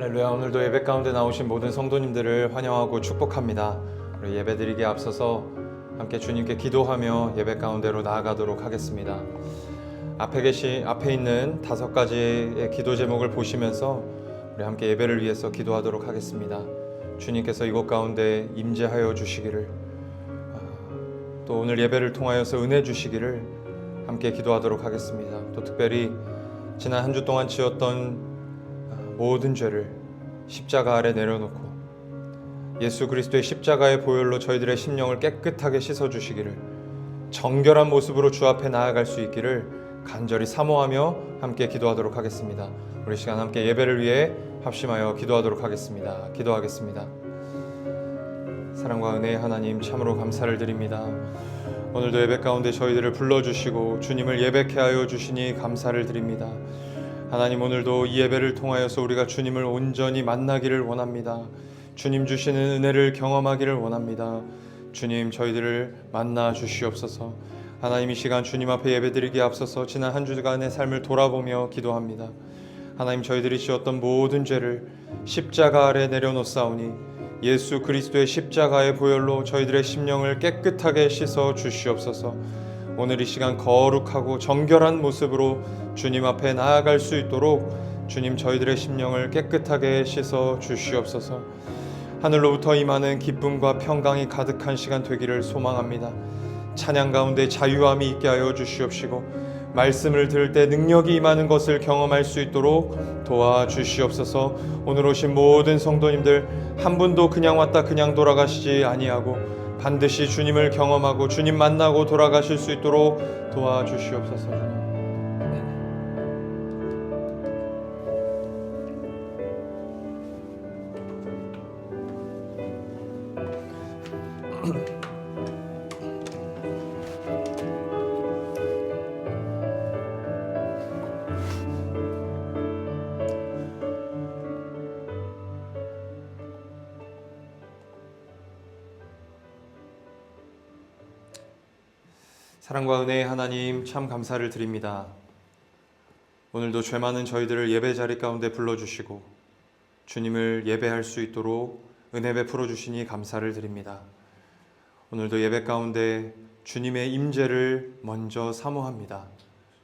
할렐루야. 오늘도 예배 가운데 나오신 모든 성도님들을 환영하고 축복합니다. 우리 예배드리기에 앞서서 함께 주님께 기도하며 예배 가운데로 나아가도록 하겠습니다. 앞에 있는 5가지의 기도 제목을 보시면서 우리 함께 예배를 위해서 기도하도록 하겠습니다. 주님께서 이곳 가운데 임재하여 주시기를, 또 오늘 예배를 통하여서 은혜 주시기를 함께 기도하도록 하겠습니다. 또 특별히 지난 한 주 동안 지었던 모든 죄를 십자가 아래 내려놓고 예수 그리스도의 십자가의 보혈로 저희들의 심령을 깨끗하게 씻어주시기를, 정결한 모습으로 주 앞에 나아갈 수 있기를 간절히 사모하며 함께 기도하도록 하겠습니다. 우리 시간 함께 예배를 위해 합심하여 기도하도록 하겠습니다. 기도하겠습니다. 사랑과 은혜의 하나님, 참으로 감사를 드립니다. 오늘도 예배 가운데 저희들을 불러주시고 주님을 예배케 하여 주시니 감사를 드립니다. 하나님, 오늘도 이 예배를 통하여서 우리가 주님을 온전히 만나기를 원합니다. 주님 주시는 은혜를 경험하기를 원합니다. 주님, 저희들을 만나 주시옵소서. 하나님, 이 시간 주님 앞에 예배드리기에 앞서서 지난 한 주간의 삶을 돌아보며 기도합니다. 하나님, 저희들이 지었던 모든 죄를 십자가 아래 내려놓사오니 예수 그리스도의 십자가의 보혈로 저희들의 심령을 깨끗하게 씻어 주시옵소서. 오늘 이 시간 거룩하고 정결한 모습으로 주님 앞에 나아갈 수 있도록 주님, 저희들의 심령을 깨끗하게 씻어 주시옵소서. 하늘로부터 임하는 기쁨과 평강이 가득한 시간 되기를 소망합니다. 찬양 가운데 자유함이 있게 하여 주시옵시고, 말씀을 들을 때 능력이 임하는 것을 경험할 수 있도록 도와주시옵소서. 오늘 오신 모든 성도님들 한 분도 그냥 왔다 그냥 돌아가시지 아니하고 반드시 주님을 경험하고 주님 만나고 돌아가실 수 있도록 도와주시옵소서. 사랑과 은혜의 하나님, 참 감사를 드립니다. 오늘도 죄 많은 저희들을 예배 자리 가운데 불러주시고 주님을 예배할 수 있도록 은혜 베풀어 주시니 감사를 드립니다. 오늘도 예배 가운데 주님의 임재를 먼저 사모합니다.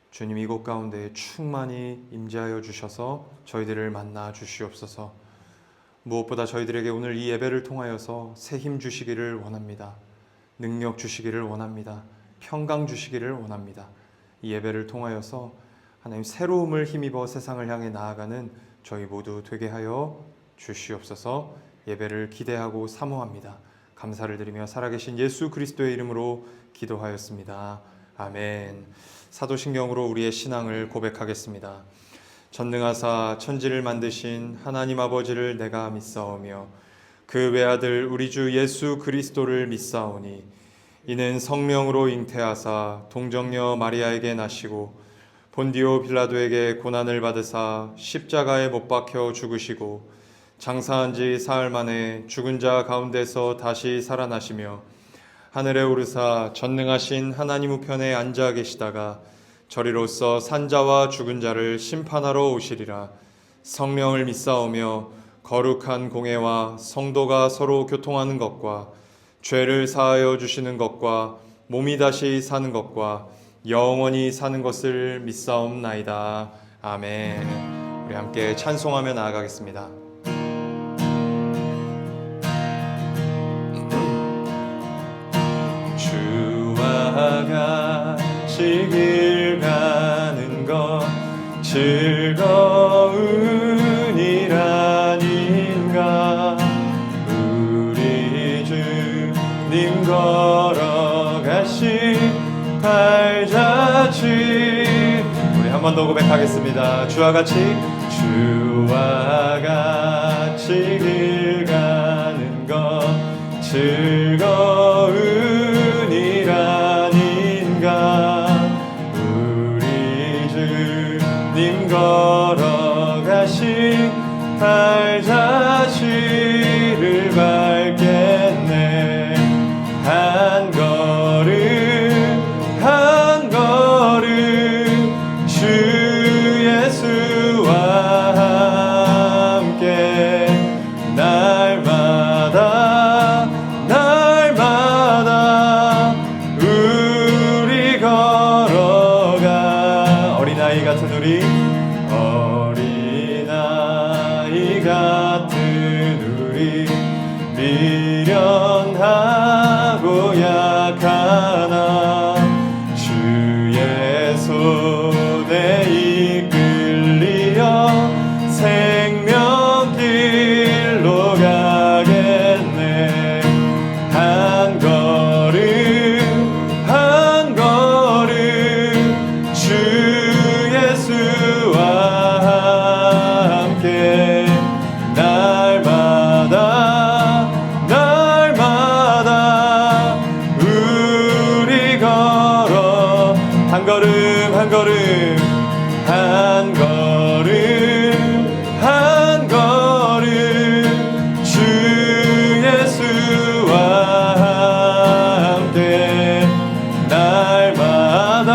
주님, 이곳 가운데 충만히 임재하여 주셔서 저희들을 만나 주시옵소서. 무엇보다 저희들에게 오늘 이 예배를 통하여서 새 힘 주시기를 원합니다. 능력 주시기를 원합니다. 평강 주시기를 원합니다. 이 예배를 통하여서 하나님 새로움을 힘입어 세상을 향해 나아가는 저희 모두 되게 하여 주시옵소서. 예배를 기대하고 사모합니다. 감사를 드리며 살아계신 예수 그리스도의 이름으로 기도하였습니다. 아멘. 사도신경으로 우리의 신앙을 고백하겠습니다. 전능하사 천지를 만드신 하나님 아버지를 내가 믿사오며 그 외아들 우리 주 예수 그리스도를 믿사오니 이는 성령으로 잉태하사 동정녀 마리아에게 나시고 본디오 빌라도에게 고난을 받으사 십자가에 못 박혀 죽으시고 장사한 지 사흘 만에 죽은 자 가운데서 다시 살아나시며 하늘에 오르사 전능하신 하나님 우편에 앉아 계시다가 저리로서 산자와 죽은 자를 심판하러 오시리라. 성령을 믿사오며 거룩한 공회와 성도가 서로 교통하는 것과 죄를 사하여 주시는 것과 몸이 다시 사는 것과 영원히 사는 것을 믿사옵나이다. 아멘. 우리 함께 찬송하며 나아가겠습니다. 주와 같이 길 가는 것 즐거운이라닌가. 님 걸어가신 발자취. 우리 한 번 더 고백하겠습니다. 주와 같이 길 가는 것 즐거운이라닌가. 우리 주님 걸어가신 발자취를 밟겠네. 한 걸음 한 걸음 주 예수와 함께 미련하고 약하나 주의 손에 이끌리어 생명길로 가겠네. 한 걸음 한 걸음 주 예수와 함께 날마다 우리 걸어 한 걸음 한 걸음 한 걸음 한 걸음 주 예수와 함께 날마다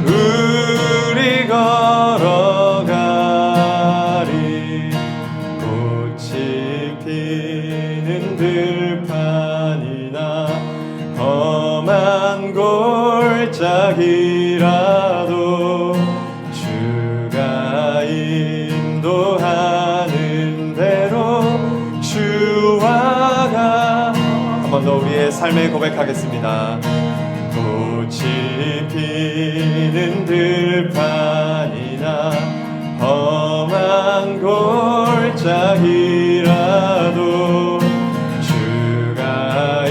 우리 걸어가리. 꽃이 피는 들판이나 험한 골짜기라도 주가 인도하는 대로 주와 가. 한 번 더 우리의 삶을 고백하겠습니다. 꽃이 피는 들판이나 험한 골짜기라도 주가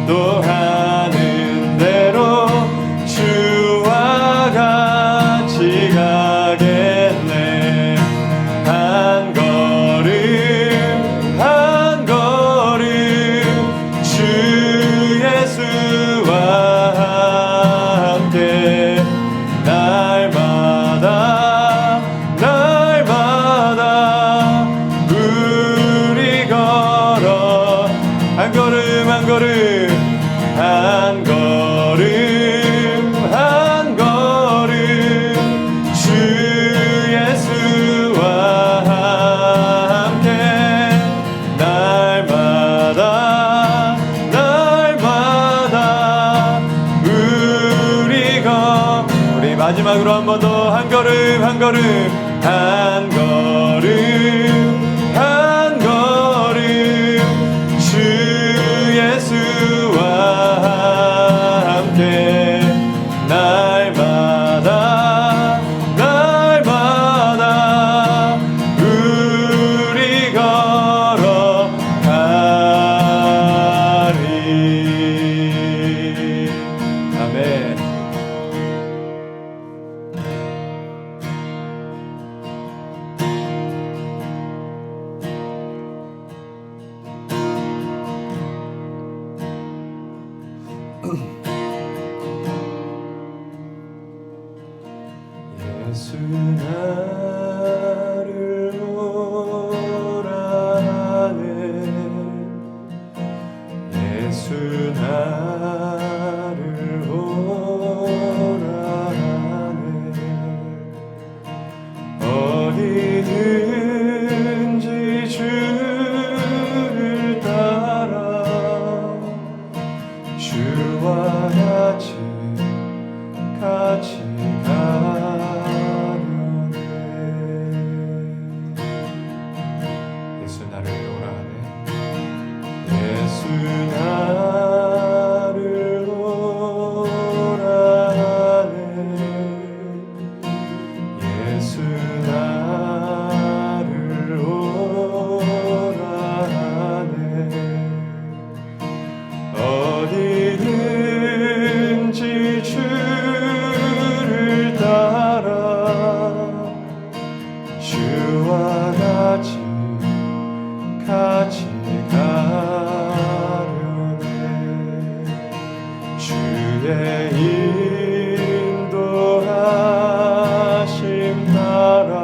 인도하는 대로 주와 같이 가겠네. 한 걸음 한 걸음 주 예수와 함께 날마다 우리 걸어 한 걸음 한 걸음 한 걸음 한 걸음 주 예수와 함께 날마다 우리 마지막으로 한 번 더 한 걸음 한 걸음 한 걸음 한 걸음 주 예수와 함께 날마다 우리 걸어가리. 아멘. 예수 나를 오라 하네. 예수 나를 오라 하네. 어디든지 주를 따라 주와 같이 가려네. 예수 나를 오라 하네. 예수 나를 오라 하네. 예수 나를 오라 하네. 어디든지 주를 따라 주와 같이 가려네. 주의 인도하심 따라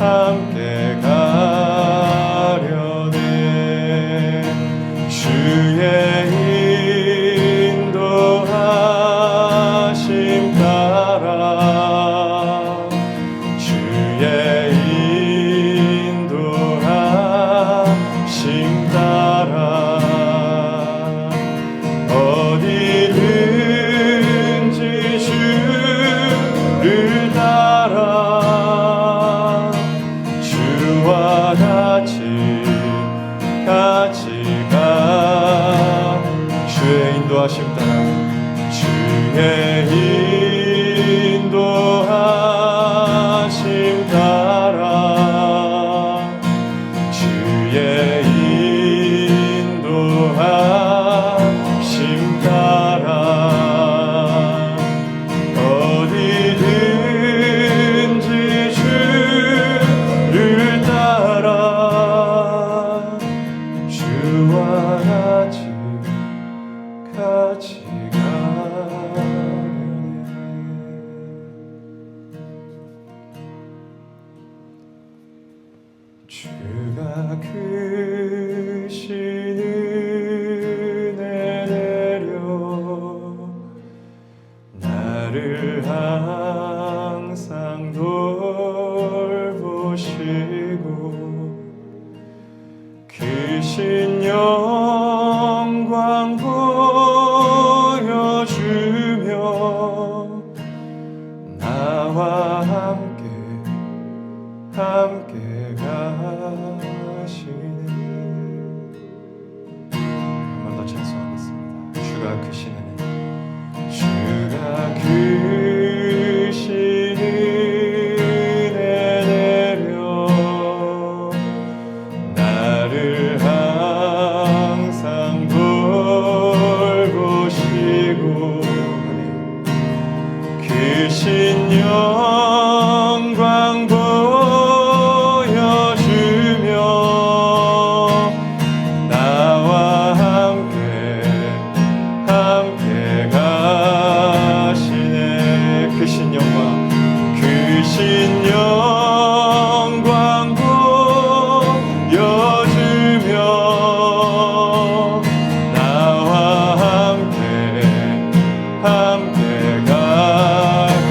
함께 가려네. 주의 인도하심 따라 주의 인도하심 따라 어디든지 주를 따라 주와 같이 가 주의 인도하심 따라 주의 인도하심 따라 주의 인도하심 따라 어디든지 주를 따라 주와 같이 가려네. 주가 크신 은혜 내려 나를 항상 돌보시고 크신 영광 보여주며 나와 함께 가시네. 한 번 더 찬송하겠습니다. 주가 크신 은혜 주가 크신 은혜 내려 나를 항상 돌보시고 크신 영광 보여주며 나와 함께 가시네. 크신 영광 보여주며 나와 함께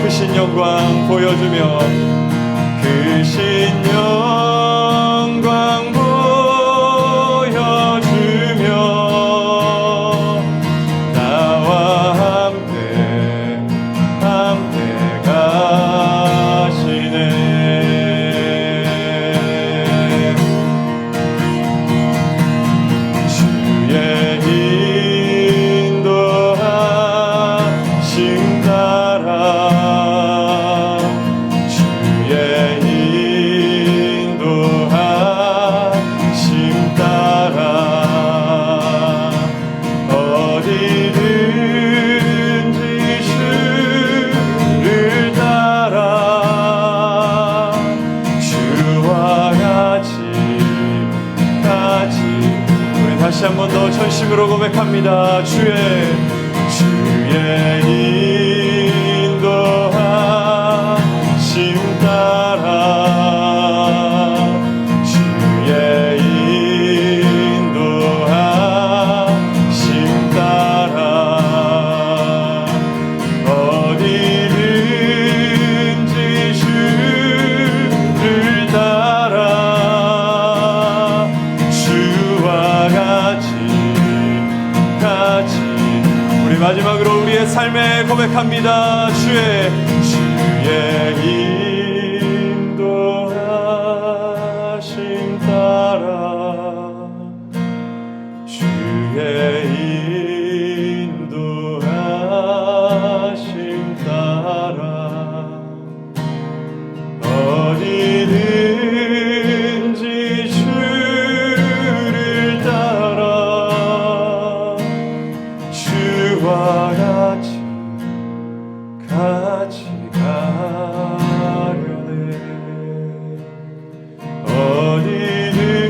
크신 영광 보여주며 크신 영광 보여주며 나와 함께 가시네. 주의 인도하심 따라 주의 인도하심 따라 어디든지 주를 따라 주와 같이 우리 다시 한 번 더 전심으로 고백합니다. 주의 인도하심 따라 주의 인도하심 따라 어디든지 주를 따라 주와 같이 우리 마지막으로 우리의 삶에 고백합니다. 주의 인도하심 따라 주의 인도하심 따라 어디든지 주를 따라 주와 같이 가려네.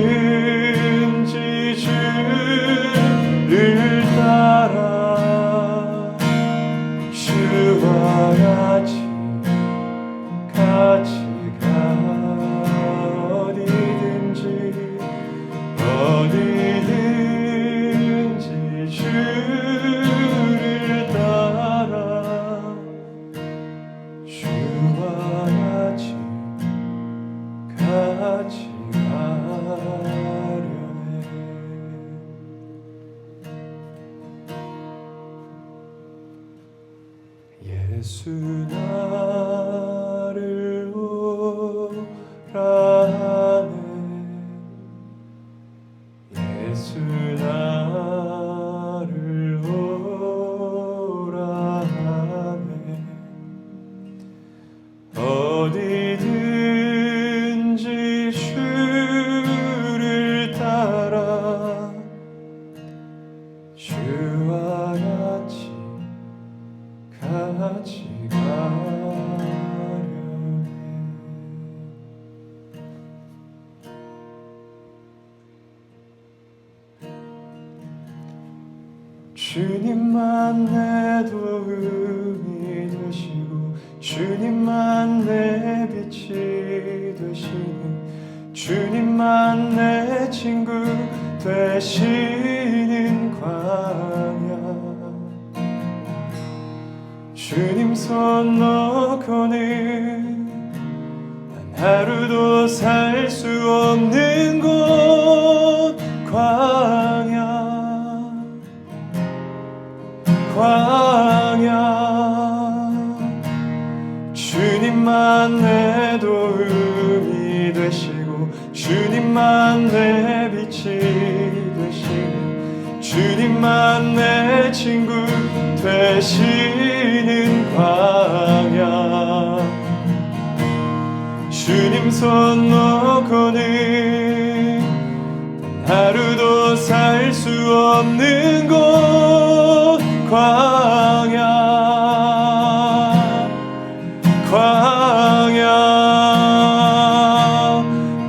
어디든지 주를 따라 주와 같이 가려네. 같이 가려네. 예수 나를 오라네. 예수 나를 오라네. 어디든지 주를 따라 주와 같이 가려네. 주님만 내 도움이 되시고 주님만 내 빛이 되시는 주님만 내 친구 되시는 광야. 주님 손 놓고는 난 하루도 살 수 없는 곳 광야. 주님만 내 도움이 되시고 주님만 내 빛이 되시고 주님만 내 친구 되시는 광야. 주님 손 놓고는 하루도 살 수 없는 곳 광야.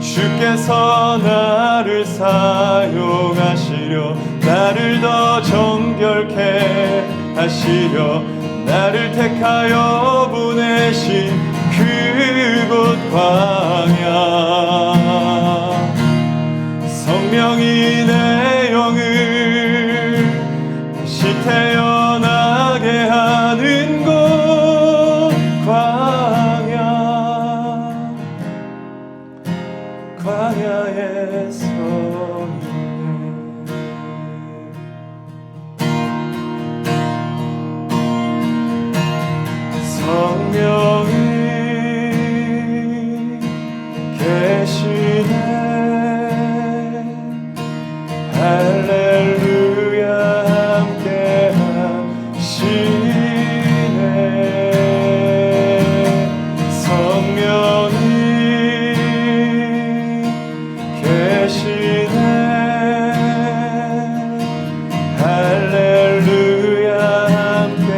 주께서 나를 사용하시려 나를 더 정결케 하시려 나를 택하여 보내신 그곳 광야. 성령이 내 영을 다시 태어나게 하는 곳 광야. 광야에 서 있네. 성령이 계시네. 할렐루야 함께 하시네. 성령이 계시네. 할렐루야 함께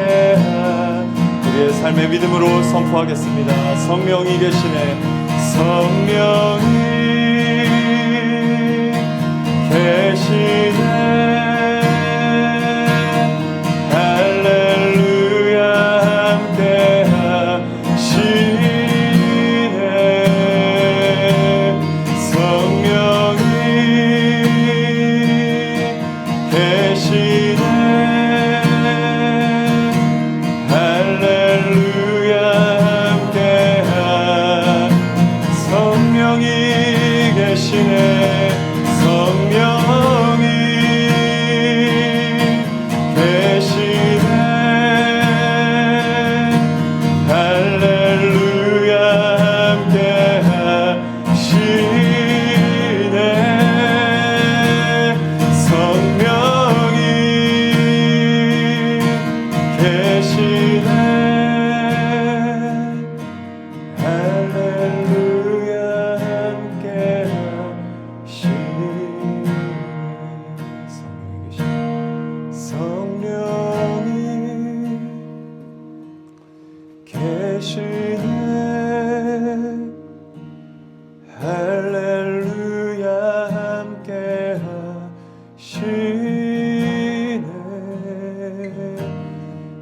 우리의 삶의 믿음으로 선포하겠습니다. 성령이 계시네. 성령이 계시네. 할렐루야 함께 하시네. 성령이 계시네. 할렐루야 함께 성령이 계시네. 성령이 계시네. 할렐루야 함께 하시네. 성령이 계시네. 할렐루야 함께 성령이 계시네. 할렐루야 함께 하시네.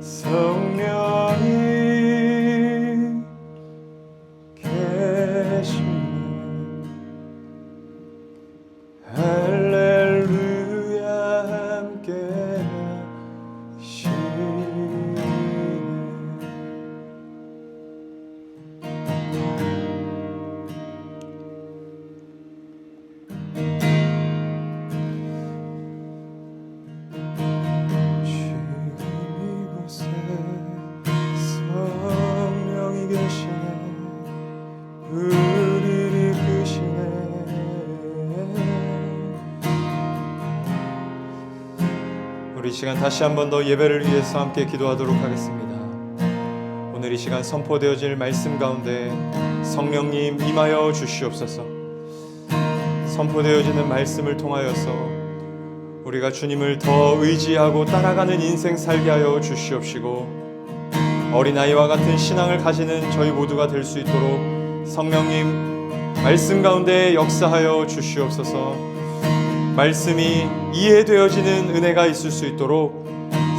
성령이 계시네. 할렐루야 함께 우리 이 시간 다시 한 번 더 예배를 위해서 함께 기도하도록 하겠습니다. 오늘 이 시간 선포되어질 말씀 가운데 성령님 임하여 주시옵소서. 선포되어지는 말씀을 통하여서 우리가 주님을 더 의지하고 따라가는 인생 살게 하여 주시옵시고, 어린아이와 같은 신앙을 가지는 저희 모두가 될 수 있도록 성령님 말씀 가운데 역사하여 주시옵소서. 말씀이 이해되어지는 은혜가 있을 수 있도록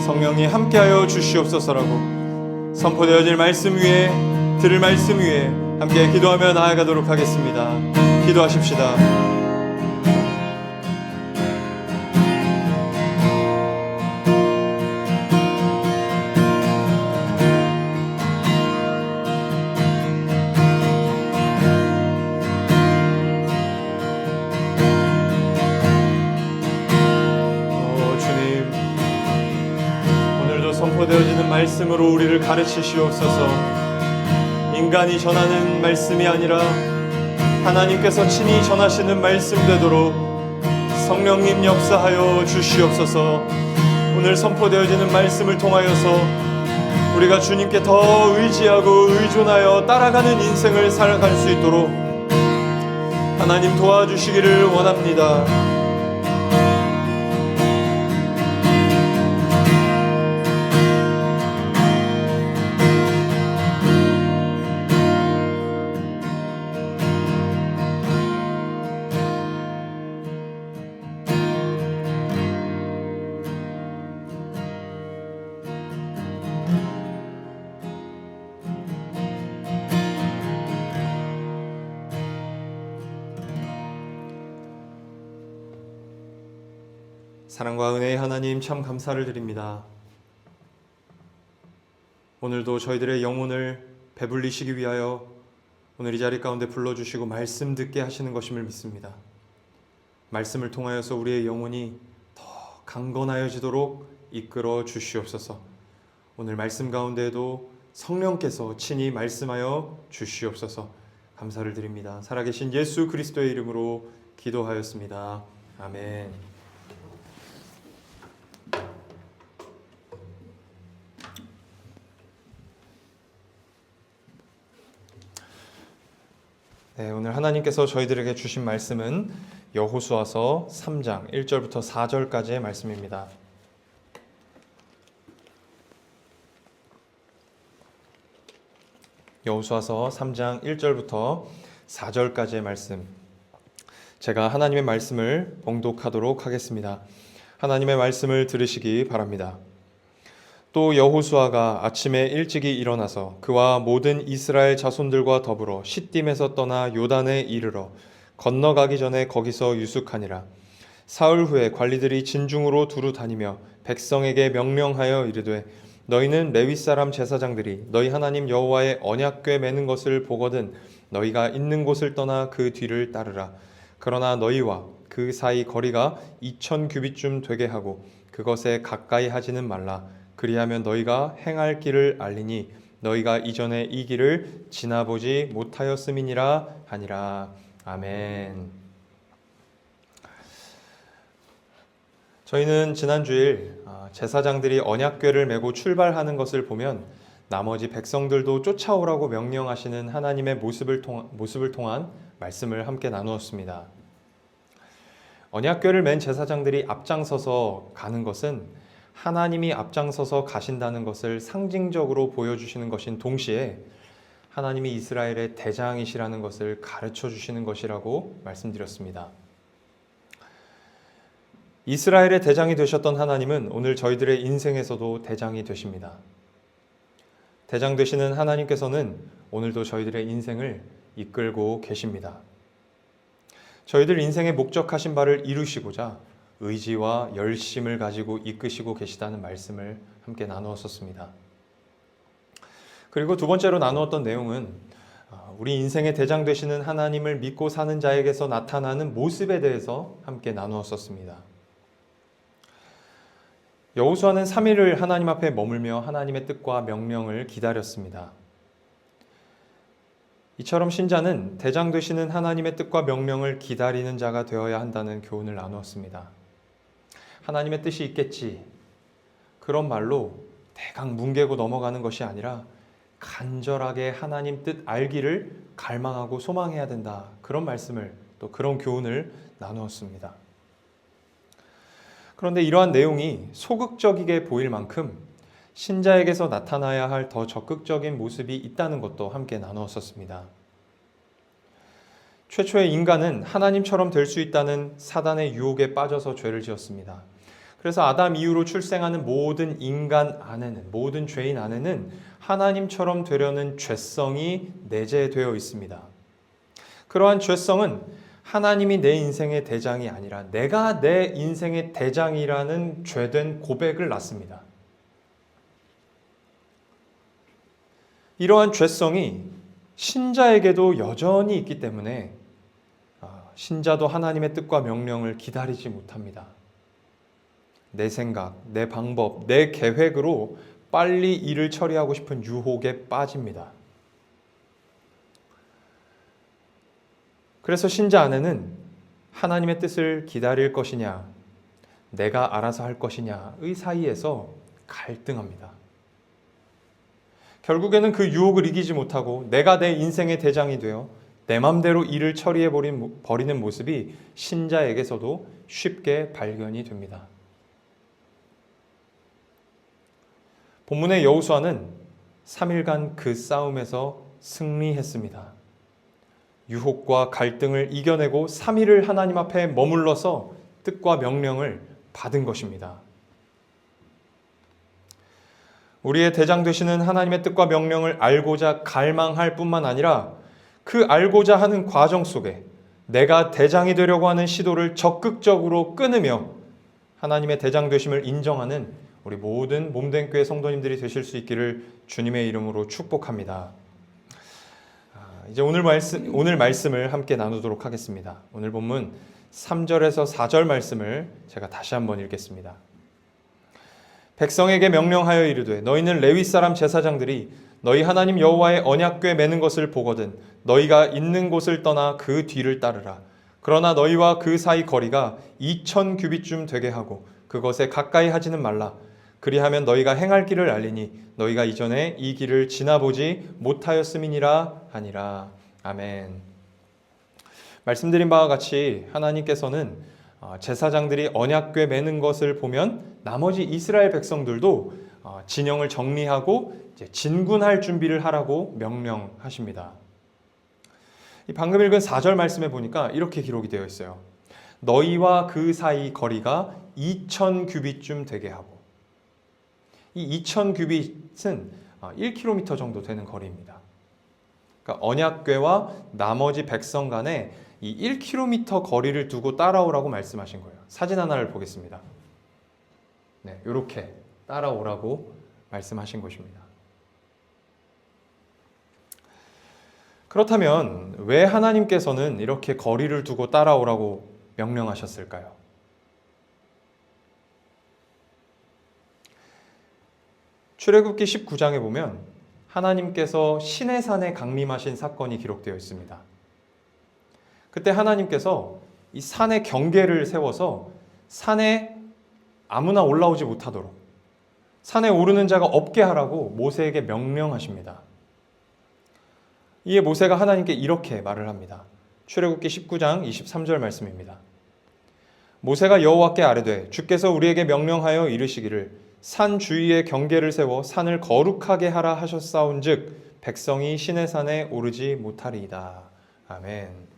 성령이 함께하여 주시옵소서라고 선포되어질 말씀 위에, 들을 말씀 위에 함께 기도하며 나아가도록 하겠습니다. 기도하십시다. 선포되어지는 말씀으로 우리를 가르치시옵소서. 인간이 전하는 말씀이 아니라 하나님께서 친히 전하시는 말씀 되도록 성령님 역사하여 주시옵소서. 오늘 선포되어지는 말씀을 통하여서 우리가 주님께 더 의지하고 의존하여 따라가는 인생을 살아갈 수 있도록 하나님 도와주시기를 원합니다. 사랑과 은혜의 하나님, 참 감사를 드립니다. 오늘도 저희들의 영혼을 배불리시기 위하여 오늘 이 자리 가운데 불러주시고 말씀 듣게 하시는 것임을 믿습니다. 말씀을 통하여서 우리의 영혼이 더 강건하여지도록 이끌어 주시옵소서. 오늘 말씀 가운데에도 성령께서 친히 말씀하여 주시옵소서. 감사를 드립니다. 살아계신 예수 그리스도의 이름으로 기도하였습니다. 아멘. 네, 오늘 하나님께서 저희들에게 주신 말씀은 여호수아서 3장 1절부터 4절까지의 말씀입니다. 여호수아서 3장 1절부터 4절까지의 말씀, 제가 하나님의 말씀을 봉독하도록 하겠습니다. 하나님의 말씀을 들으시기 바랍니다. 또 여호수아가 아침에 일찍이 일어나서 그와 모든 이스라엘 자손들과 더불어 시딤에서 떠나 요단에 이르러 건너가기 전에 거기서 유숙하니라. 사흘 후에 관리들이 진중으로 두루 다니며 백성에게 명령하여 이르되, 너희는 레위 사람 제사장들이 너희 하나님 여호와의 언약궤 매는 것을 보거든 너희가 있는 곳을 떠나 그 뒤를 따르라. 그러나 너희와 그 사이 거리가 2000규빗쯤 되게 하고 그것에 가까이 하지는 말라. 그리하면 너희가 행할 길을 알리니 너희가 이전에 이 길을 지나보지 못하였음이니라 하니라. 아멘. 저희는 지난 주일 제사장들이 언약궤를 메고 출발하는 것을 보면 나머지 백성들도 쫓아오라고 명령하시는 하나님의 모습을 통한 말씀을 함께 나누었습니다. 언약궤를 맨 제사장들이 앞장서서 가는 것은 하나님이 앞장서서 가신다는 것을 상징적으로 보여주시는 것인 동시에 하나님이 이스라엘의 대장이시라는 것을 가르쳐 주시는 것이라고 말씀드렸습니다. 이스라엘의 대장이 되셨던 하나님은 오늘 저희들의 인생에서도 대장이 되십니다. 대장 되시는 하나님께서는 오늘도 저희들의 인생을 이끌고 계십니다. 저희들 인생의 목적하신 바를 이루시고자 의지와 열심을 가지고 이끄시고 계시다는 말씀을 함께 나누었었습니다. 그리고 두 번째로 나누었던 내용은 우리 인생의 대장 되시는 하나님을 믿고 사는 자에게서 나타나는 모습에 대해서 함께 나누었었습니다. 여호수아는 3일을 하나님 앞에 머물며 하나님의 뜻과 명령을 기다렸습니다. 이처럼 신자는 대장 되시는 하나님의 뜻과 명령을 기다리는 자가 되어야 한다는 교훈을 나누었습니다. 하나님의 뜻이 있겠지, 그런 말로 대강 뭉개고 넘어가는 것이 아니라 간절하게 하나님 뜻 알기를 갈망하고 소망해야 된다. 그런 말씀을, 또 그런 교훈을 나누었습니다. 그런데 이러한 내용이 소극적이게 보일 만큼 신자에게서 나타나야 할 더 적극적인 모습이 있다는 것도 함께 나누었었습니다. 최초의 인간은 하나님처럼 될 수 있다는 사단의 유혹에 빠져서 죄를 지었습니다. 그래서 아담 이후로 출생하는 모든 인간 안에는, 모든 죄인 안에는 하나님처럼 되려는 죄성이 내재되어 있습니다. 그러한 죄성은 하나님이 내 인생의 대장이 아니라 내가 내 인생의 대장이라는 죄된 고백을 낳습니다. 이러한 죄성이 신자에게도 여전히 있기 때문에 신자도 하나님의 뜻과 명령을 기다리지 못합니다. 내 생각, 내 방법, 내 계획으로 빨리 일을 처리하고 싶은 유혹에 빠집니다. 그래서 신자 안에는 하나님의 뜻을 기다릴 것이냐, 내가 알아서 할 것이냐의 사이에서 갈등합니다. 결국에는 그 유혹을 이기지 못하고 내가 내 인생의 대장이 되어 내 맘대로 일을 처리해 버리는 모습이 신자에게서도 쉽게 발견이 됩니다. 본문의 여호수아는 3일간 그 싸움에서 승리했습니다. 유혹과 갈등을 이겨내고 3일을 하나님 앞에 머물러서 뜻과 명령을 받은 것입니다. 우리의 대장 되시는 하나님의 뜻과 명령을 알고자 갈망할 뿐만 아니라 그 알고자 하는 과정 속에 내가 대장이 되려고 하는 시도를 적극적으로 끊으며 하나님의 대장 되심을 인정하는 우리 모든 몸된 교회 성도님들이 되실 수 있기를 주님의 이름으로 축복합니다. 이제 오늘 말씀을 함께 나누도록 하겠습니다. 오늘 본문 3절에서 4절 말씀을 제가 다시 한번 읽겠습니다. 백성에게 명령하여 이르되 너희는 레위 사람 제사장들이 너희 하나님 여호와의 언약궤 매는 것을 보거든 너희가 있는 곳을 떠나 그 뒤를 따르라. 그러나 너희와 그 사이 거리가 2,000 규빗쯤 되게 하고 그것에 가까이 하지는 말라. 그리하면 너희가 행할 길을 알리니 너희가 이전에 이 길을 지나보지 못하였음이니라 하니라. 아멘. 말씀드린 바와 같이 하나님께서는 제사장들이 언약궤 매는 것을 보면 나머지 이스라엘 백성들도 진영을 정리하고 이제 진군할 준비를 하라고 명령하십니다. 방금 읽은 4절 말씀에 보니까 이렇게 기록이 되어 있어요. 너희와 그 사이 거리가 2,000 규빗쯤 되게 하고, 이 2,000 규빗은 1km 정도 되는 거리입니다. 그러니까 언약궤와 나머지 백성 간에 이 1km 거리를 두고 따라오라고 말씀하신 거예요. 사진 하나를 보겠습니다. 네, 이렇게 따라오라고 말씀하신 것입니다. 그렇다면 왜 하나님께서는 이렇게 거리를 두고 따라오라고 명령하셨을까요? 출애굽기 19장에 보면 하나님께서 시내산에 강림하신 사건이 기록되어 있습니다. 그때 하나님께서 이 산의 경계를 세워서 산에 아무나 올라오지 못하도록, 산에 오르는 자가 없게 하라고 모세에게 명령하십니다. 이에 모세가 하나님께 이렇게 말을 합니다. 출애굽기 19장 23절 말씀입니다. 모세가 여호와께 아뢰되 주께서 우리에게 명령하여 이르시기를 산 주위에 경계를 세워 산을 거룩하게 하라 하셨사온즉 백성이 시내산에 오르지 못하리이다. 아멘.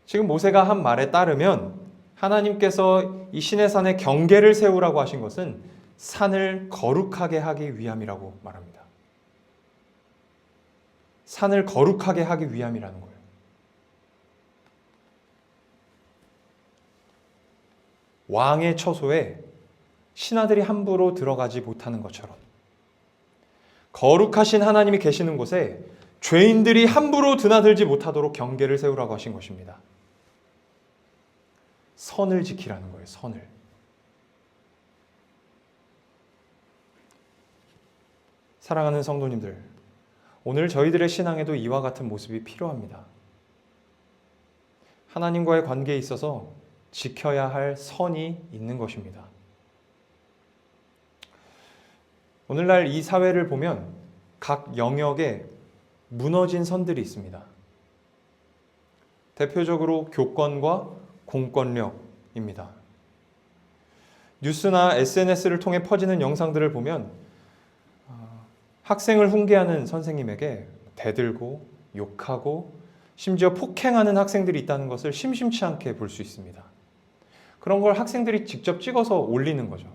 지금 모세가 한 말에 따르면 하나님께서 이 시내산에 경계를 세우라고 하신 것은 산을 거룩하게 하기 위함이라고 말합니다. 산을 거룩하게 하기 위함이라는 거예요. 왕의 처소에 신하들이 함부로 들어가지 못하는 것처럼 거룩하신 하나님이 계시는 곳에 죄인들이 함부로 드나들지 못하도록 경계를 세우라고 하신 것입니다. 선을 지키라는 거예요. 선을. 사랑하는 성도님들, 오늘 저희들의 신앙에도 이와 같은 모습이 필요합니다. 하나님과의 관계에 있어서 지켜야 할 선이 있는 것입니다. 오늘날 이 사회를 보면 각 영역에 무너진 선들이 있습니다. 대표적으로 교권과 공권력입니다. 뉴스나 SNS를 통해 퍼지는 영상들을 보면 학생을 훈계하는 선생님에게 대들고 욕하고 심지어 폭행하는 학생들이 있다는 것을 심심치 않게 볼 수 있습니다. 그런 걸 학생들이 직접 찍어서 올리는 거죠.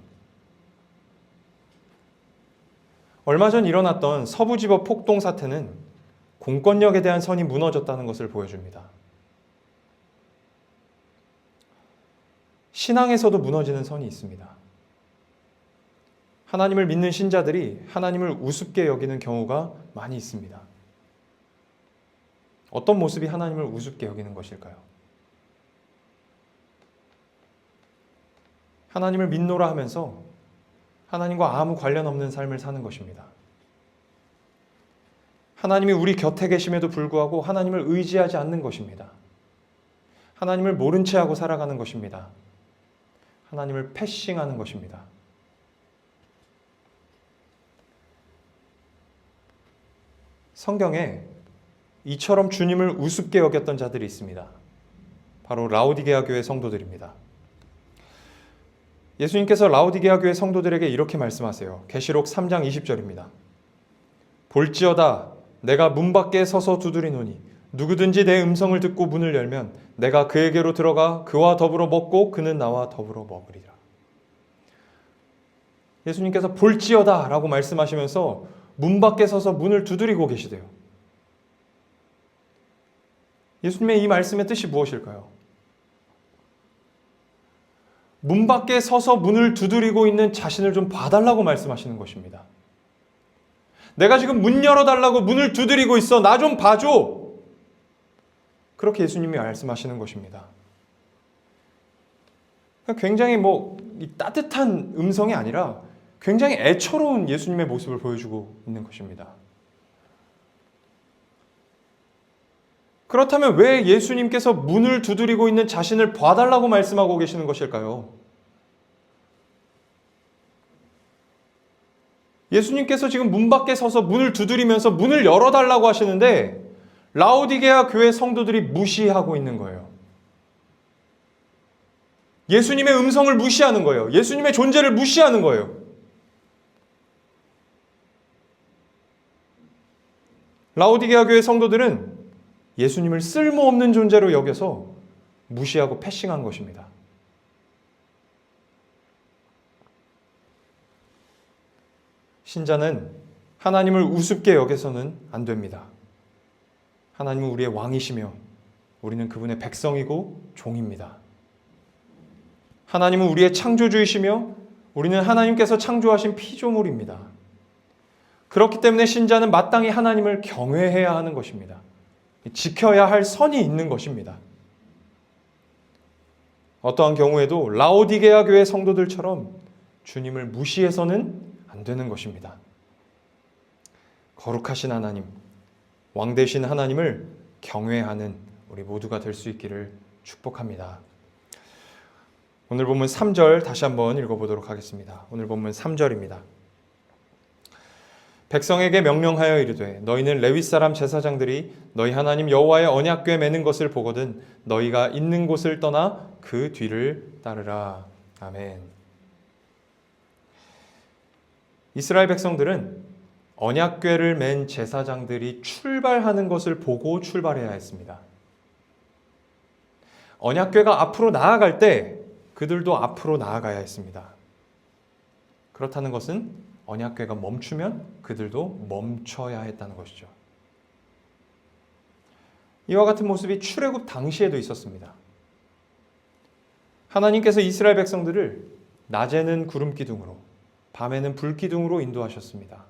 얼마 전 일어났던 서부지법 폭동 사태는 공권력에 대한 선이 무너졌다는 것을 보여줍니다. 신앙에서도 무너지는 선이 있습니다. 하나님을 믿는 신자들이 하나님을 우습게 여기는 경우가 많이 있습니다. 어떤 모습이 하나님을 우습게 여기는 것일까요? 하나님을 믿노라 하면서 하나님과 아무 관련 없는 삶을 사는 것입니다. 하나님이 우리 곁에 계심에도 불구하고 하나님을 의지하지 않는 것입니다. 하나님을 모른 채 하고 살아가는 것입니다. 하나님을 패싱하는 것입니다. 성경에 이처럼 주님을 우습게 여겼던 자들이 있습니다. 바로 라오디게아 교회 성도들입니다. 예수님께서 라오디게아 교회 성도들에게 이렇게 말씀하세요. 계시록 3장 20절입니다. 볼지어다 내가 문 밖에 서서 두드리노니 누구든지 내 음성을 듣고 문을 열면 내가 그에게로 들어가 그와 더불어 먹고 그는 나와 더불어 먹으리라. 예수님께서 볼지어다 라고 말씀하시면서 문 밖에 서서 문을 두드리고 계시대요. 예수님의 이 말씀의 뜻이 무엇일까요? 문 밖에 서서 문을 두드리고 있는 자신을 좀 봐달라고 말씀하시는 것입니다. 내가 지금 문 열어달라고 문을 두드리고 있어. 나 좀 봐줘. 그렇게 예수님이 말씀하시는 것입니다. 굉장히 따뜻한 음성이 아니라 굉장히 애처로운 예수님의 모습을 보여주고 있는 것입니다. 그렇다면 왜 예수님께서 문을 두드리고 있는 자신을 봐달라고 말씀하고 계시는 것일까요? 예수님께서 지금 문 밖에 서서 문을 두드리면서 문을 열어달라고 하시는데 라오디게아 교회 성도들이 무시하고 있는 거예요. 예수님의 음성을 무시하는 거예요. 예수님의 존재를 무시하는 거예요. 라오디게아 교회 성도들은 예수님을 쓸모없는 존재로 여겨서 무시하고 패싱한 것입니다. 신자는 하나님을 우습게 여겨서는 안 됩니다. 하나님은 우리의 왕이시며 우리는 그분의 백성이고 종입니다. 하나님은 우리의 창조주이시며 우리는 하나님께서 창조하신 피조물입니다. 그렇기 때문에 신자는 마땅히 하나님을 경외해야 하는 것입니다. 지켜야 할 선이 있는 것입니다. 어떠한 경우에도 라오디게아 교회 성도들처럼 주님을 무시해서는 안 되는 것입니다. 거룩하신 하나님, 왕 되신 하나님을 경외하는 우리 모두가 될 수 있기를 축복합니다. 오늘 본문 3절 다시 한번 읽어보도록 하겠습니다. 오늘 본문 3절입니다. 백성에게 명령하여 이르되 너희는 레위 사람 제사장들이 너희 하나님 여호와의 언약궤 매는 것을 보거든 너희가 있는 곳을 떠나 그 뒤를 따르라. 아멘. 이스라엘 백성들은 언약궤를 맨 제사장들이 출발하는 것을 보고 출발해야 했습니다. 언약궤가 앞으로 나아갈 때 그들도 앞으로 나아가야 했습니다. 그렇다는 것은 언약궤가 멈추면 그들도 멈춰야 했다는 것이죠. 이와 같은 모습이 출애굽 당시에도 있었습니다. 하나님께서 이스라엘 백성들을 낮에는 구름 기둥으로 밤에는 불 기둥으로 인도하셨습니다.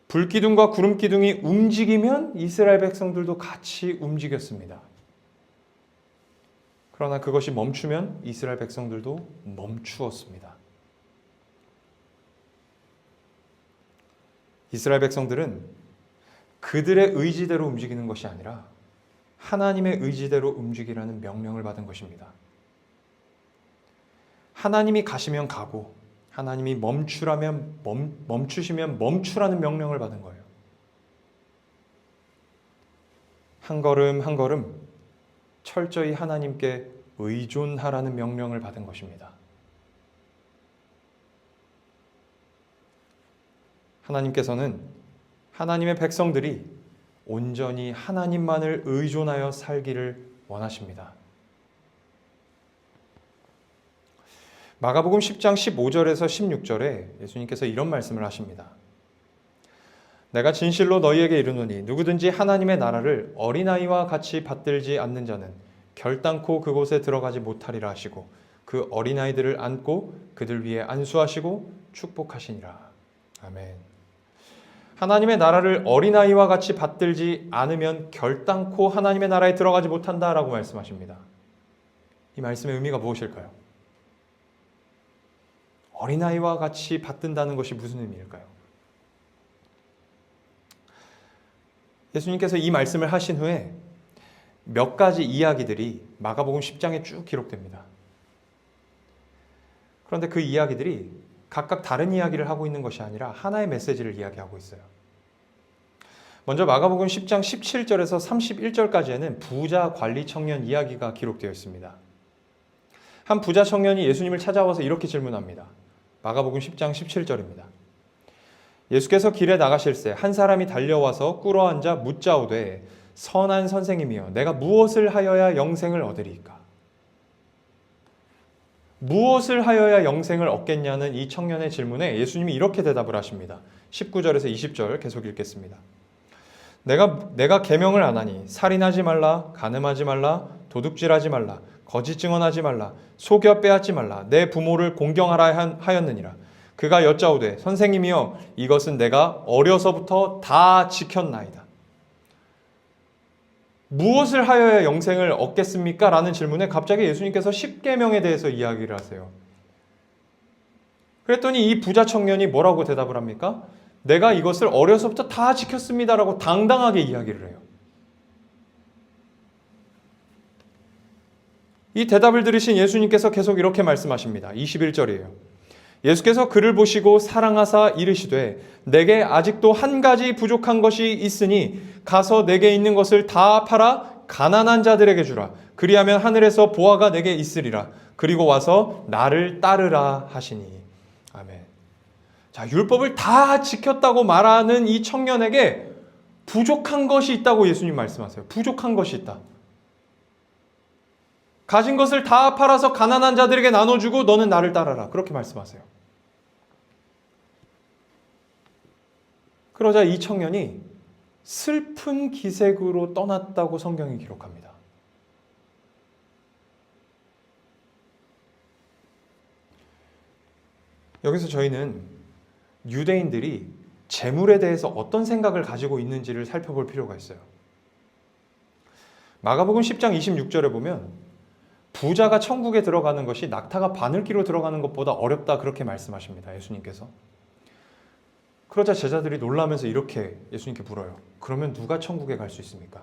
불 기둥과 구름 기둥이 움직이면 이스라엘 백성들도 같이 움직였습니다. 그러나 그것이 멈추면 이스라엘 백성들도 멈추었습니다. 이스라엘 백성들은 그들의 의지대로 움직이는 것이 아니라 하나님의 의지대로 움직이라는 명령을 받은 것입니다. 하나님이 가시면 가고 하나님이 멈추라면 멈추시면 멈추라는 명령을 받은 거예요. 한 걸음 한 걸음 철저히 하나님께 의존하라는 명령을 받은 것입니다. 하나님께서는 하나님의 백성들이 온전히 하나님만을 의존하여 살기를 원하십니다. 마가복음 10장 15절에서 16절에 예수님께서 이런 말씀을 하십니다. 내가 진실로 너희에게 이르노니 누구든지 하나님의 나라를 어린아이와 같이 받들지 않는 자는 결단코 그곳에 들어가지 못하리라 하시고 그 어린아이들을 안고 그들 위에 안수하시고 축복하시니라. 아멘. 하나님의 나라를 어린아이와 같이 받들지 않으면 결단코 하나님의 나라에 들어가지 못한다라고 말씀하십니다. 이 말씀의 의미가 무엇일까요? 어린아이와 같이 받든다는 것이 무슨 의미일까요? 예수님께서 이 말씀을 하신 후에 몇 가지 이야기들이 마가복음 10장에 쭉 기록됩니다. 그런데 그 이야기들이 각각 다른 이야기를 하고 있는 것이 아니라 하나의 메시지를 이야기하고 있어요. 먼저 마가복음 10장 17절에서 31절까지에는 부자 관리 청년 이야기가 기록되어 있습니다. 한 부자 청년이 예수님을 찾아와서 이렇게 질문합니다. 마가복음 10장 17절입니다. 예수께서 길에 나가실새 한 사람이 달려와서 꿇어앉아 묻자오되 선한 선생님이여 내가 무엇을 하여야 영생을 얻으리이까? 무엇을 하여야 영생을 얻겠냐는 이 청년의 질문에 예수님이 이렇게 대답을 하십니다. 19절에서 20절 계속 읽겠습니다. 내가 계명을 안 하니 살인하지 말라, 간음하지 말라, 도둑질하지 말라, 거짓 증언하지 말라, 속여 빼앗지 말라, 내 부모를 공경하라 하였느니라. 그가 여짜오되 선생님이여 이것은 내가 어려서부터 다 지켰나이다. 무엇을 하여야 영생을 얻겠습니까? 라는 질문에 갑자기 예수님께서 십계명에 대해서 이야기를 하세요. 그랬더니 이 부자 청년이 뭐라고 대답을 합니까? 내가 이것을 어려서부터 다 지켰습니다라고 당당하게 이야기를 해요. 이 대답을 들으신 예수님께서 계속 이렇게 말씀하십니다. 21절이에요. 예수께서 그를 보시고 사랑하사 이르시되 내게 아직도 한 가지 부족한 것이 있으니 가서 내게 있는 것을 다 팔아 가난한 자들에게 주라. 그리하면 하늘에서 보화가 내게 있으리라. 그리고 와서 나를 따르라 하시니. 아멘. 자, 율법을 다 지켰다고 말하는 이 청년에게 부족한 것이 있다고 예수님 말씀하세요. 부족한 것이 있다. 가진 것을 다 팔아서 가난한 자들에게 나눠주고 너는 나를 따라라. 그렇게 말씀하세요. 그러자 이 청년이 슬픈 기색으로 떠났다고 성경이 기록합니다. 여기서 저희는 유대인들이 재물에 대해서 어떤 생각을 가지고 있는지를 살펴볼 필요가 있어요. 마가복음 10장 26절에 보면 부자가 천국에 들어가는 것이 낙타가 바늘기로 들어가는 것보다 어렵다 그렇게 말씀하십니다. 예수님께서. 그러자 제자들이 놀라면서 이렇게 예수님께 물어요. 그러면 누가 천국에 갈 수 있습니까?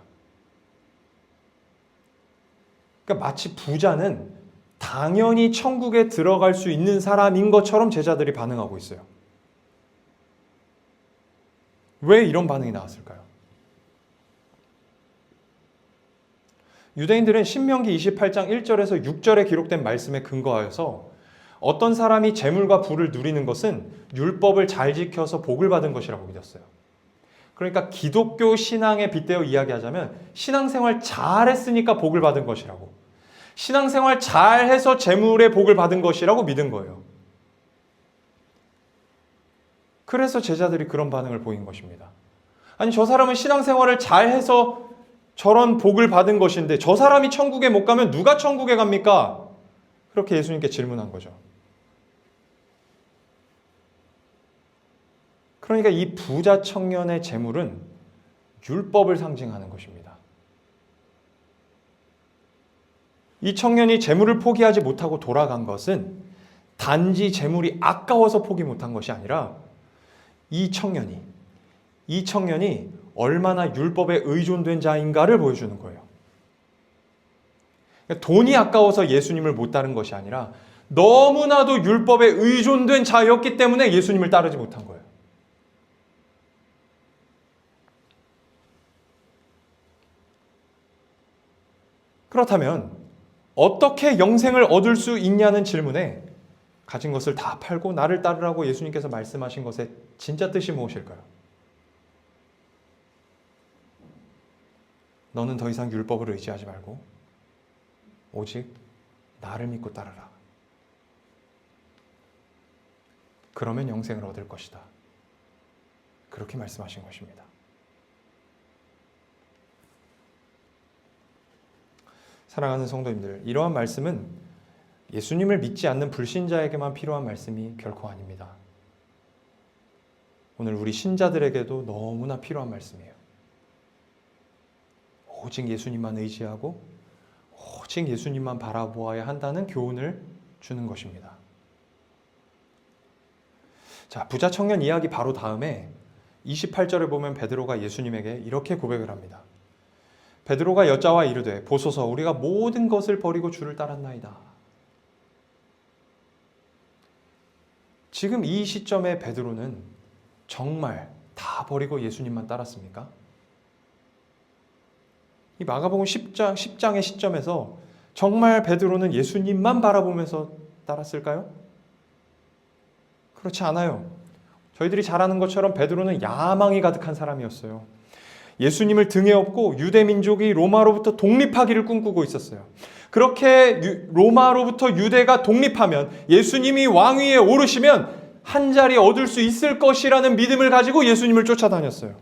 그러니까 마치 부자는 당연히 천국에 들어갈 수 있는 사람인 것처럼 제자들이 반응하고 있어요. 왜 이런 반응이 나왔을까요? 유대인들은 신명기 28장 1절에서 6절에 기록된 말씀에 근거하여서 어떤 사람이 재물과 부를 누리는 것은 율법을 잘 지켜서 복을 받은 것이라고 믿었어요. 그러니까 기독교 신앙에 빗대어 이야기하자면 신앙생활 잘했으니까 복을 받은 것이라고, 신앙생활 잘해서 재물의 복을 받은 것이라고 믿은 거예요. 그래서 제자들이 그런 반응을 보인 것입니다. 아니, 저 사람은 신앙생활을 잘해서 저런 복을 받은 것인데 저 사람이 천국에 못 가면 누가 천국에 갑니까? 그렇게 예수님께 질문한 거죠. 그러니까 이 부자 청년의 재물은 율법을 상징하는 것입니다. 이 청년이 재물을 포기하지 못하고 돌아간 것은 단지 재물이 아까워서 포기 못한 것이 아니라 이 청년이 얼마나 율법에 의존된 자인가를 보여주는 거예요. 돈이 아까워서 예수님을 못 따른 것이 아니라 너무나도 율법에 의존된 자였기 때문에 예수님을 따르지 못한 거예요. 그렇다면 어떻게 영생을 얻을 수 있냐는 질문에 가진 것을 다 팔고 나를 따르라고 예수님께서 말씀하신 것의 진짜 뜻이 무엇일까요? 너는 더 이상 율법을 의지하지 말고 오직 나를 믿고 따르라. 그러면 영생을 얻을 것이다. 그렇게 말씀하신 것입니다. 사랑하는 성도님들, 이러한 말씀은 예수님을 믿지 않는 불신자에게만 필요한 말씀이 결코 아닙니다. 오늘 우리 신자들에게도 너무나 필요한 말씀이에요. 오직 예수님만 의지하고 오직 예수님만 바라보아야 한다는 교훈을 주는 것입니다. 자, 부자 청년 이야기 바로 다음에 28절에 보면 베드로가 예수님에게 이렇게 고백을 합니다. 베드로가 여자와 이르되 보소서 우리가 모든 것을 버리고 주를 따랐나이다. 지금 이 시점에 베드로는 정말 다 버리고 예수님만 따랐습니까? 이 마가복음 10장의 시점에서 정말 베드로는 예수님만 바라보면서 따랐을까요? 그렇지 않아요. 저희들이 잘 아는 것처럼 베드로는 야망이 가득한 사람이었어요. 예수님을 등에 업고 유대 민족이 로마로부터 독립하기를 꿈꾸고 있었어요. 그렇게 로마로부터 유대가 독립하면 예수님이 왕위에 오르시면 한 자리 얻을 수 있을 것이라는 믿음을 가지고 예수님을 쫓아다녔어요.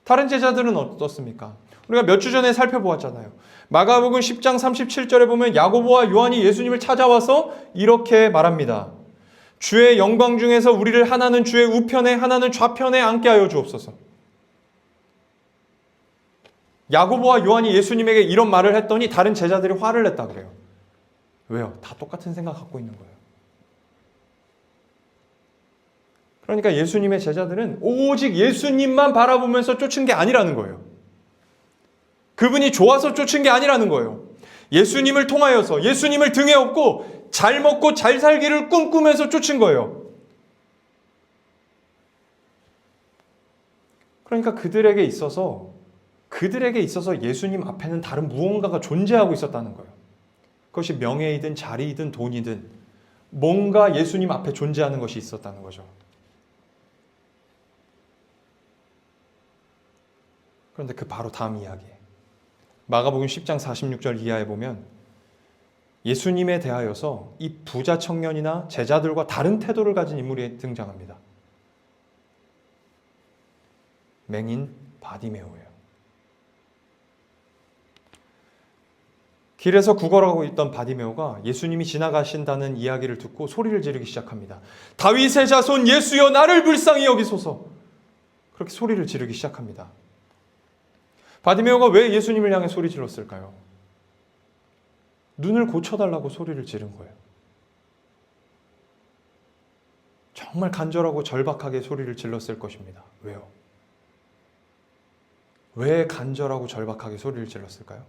다른 제자들은 어떻습니까? 우리가 몇 주 전에 살펴보았잖아요. 마가복음 10장 37절에 보면 야고보와 요한이 예수님을 찾아와서 이렇게 말합니다. 주의 영광 중에서 우리를 하나는 주의 우편에 하나는 좌편에 앉게 하여 주옵소서. 야고보와 요한이 예수님에게 이런 말을 했더니 다른 제자들이 화를 냈다 그래요. 왜요? 다 똑같은 생각 갖고 있는 거예요. 그러니까 예수님의 제자들은 오직 예수님만 바라보면서 쫓은 게 아니라는 거예요. 그분이 좋아서 쫓은 게 아니라는 거예요. 예수님을 통하여서 예수님을 등에 업고 잘 먹고 잘 살기를 꿈꾸면서 쫓은 거예요. 그러니까 그들에게 있어서 예수님 앞에는 다른 무언가가 존재하고 있었다는 거예요. 그것이 명예이든 자리이든 돈이든 뭔가 예수님 앞에 존재하는 것이 있었다는 거죠. 그런데 그 바로 다음 이야기, 마가복음 10장 46절 이하에 보면 예수님에 대하여서 이 부자 청년이나 제자들과 다른 태도를 가진 인물이 등장합니다. 맹인 바디메오예요. 길에서 구걸하고 있던 바디메오가 예수님이 지나가신다는 이야기를 듣고 소리를 지르기 시작합니다. 다윗의 자손 예수여 나를 불쌍히 여기소서. 그렇게 소리를 지르기 시작합니다. 바디메오가 왜 예수님을 향해 소리 질렀을까요? 눈을 고쳐달라고 소리를 지른 거예요. 정말 간절하고 절박하게 소리를 질렀을 것입니다. 왜요? 왜 간절하고 절박하게 소리를 질렀을까요?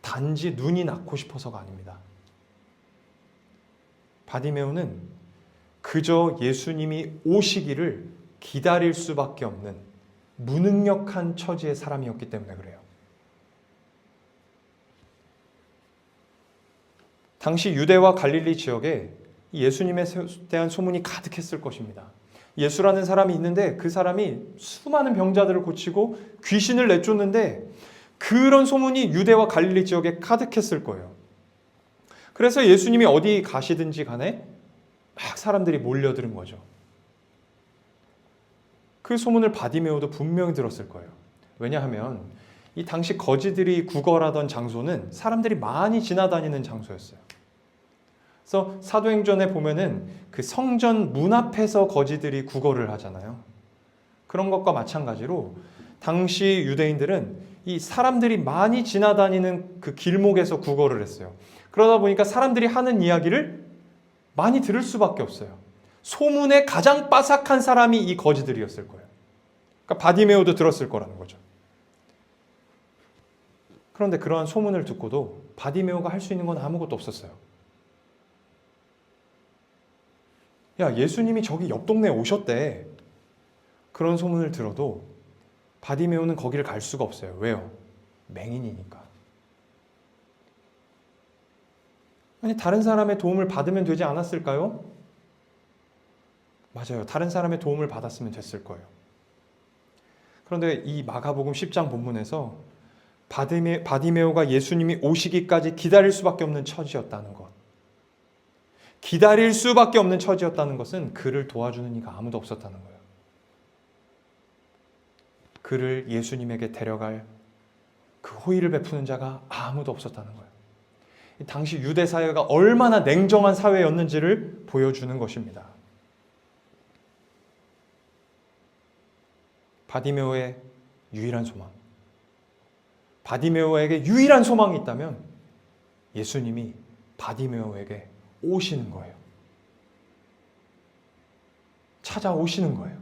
단지 눈이 낫고 싶어서가 아닙니다. 바디메오는 그저 예수님이 오시기를 기다릴 수밖에 없는 무능력한 처지의 사람이었기 때문에 그래요. 당시 유대와 갈릴리 지역에 예수님에 대한 소문이 가득했을 것입니다. 예수라는 사람이 있는데 그 사람이 수많은 병자들을 고치고 귀신을 내쫓는데 그런 소문이 유대와 갈릴리 지역에 가득했을 거예요. 그래서 예수님이 어디 가시든지 간에 막 사람들이 몰려드는 거죠. 그 소문을 바디메오도 분명히 들었을 거예요. 왜냐하면 이 당시 거지들이 구걸하던 장소는 사람들이 많이 지나다니는 장소였어요. 그래서 사도행전에 보면은 그 성전 문 앞에서 거지들이 구걸을 하잖아요. 그런 것과 마찬가지로 당시 유대인들은 이 사람들이 많이 지나다니는 그 길목에서 구걸을 했어요. 그러다 보니까 사람들이 하는 이야기를 많이 들을 수밖에 없어요. 소문에 가장 빠삭한 사람이 이 거지들이었을 거예요. 그러니까 바디메오도 들었을 거라는 거죠. 그런데 그러한 소문을 듣고도 바디메오가 할 수 있는 건 아무것도 없었어요. 야, 예수님이 저기 옆 동네에 오셨대. 그런 소문을 들어도 바디메오는 거기를 갈 수가 없어요. 왜요? 맹인이니까. 아니, 다른 사람의 도움을 받으면 되지 않았을까요? 맞아요. 다른 사람의 도움을 받았으면 됐을 거예요. 그런데 이 마가복음 10장 본문에서 바디메오가 예수님이 오시기까지 기다릴 수밖에 없는 처지였다는 것. 기다릴 수밖에 없는 처지였다는 것은 그를 도와주는 이가 아무도 없었다는 거예요. 그를 예수님에게 데려갈 그 호의를 베푸는 자가 아무도 없었다는 거예요. 당시 유대 사회가 얼마나 냉정한 사회였는지를 보여주는 것입니다. 바디메오의 유일한 소망. 바디메오에게 유일한 소망이 있다면 예수님이 바디메오에게 오시는 거예요. 찾아오시는 거예요.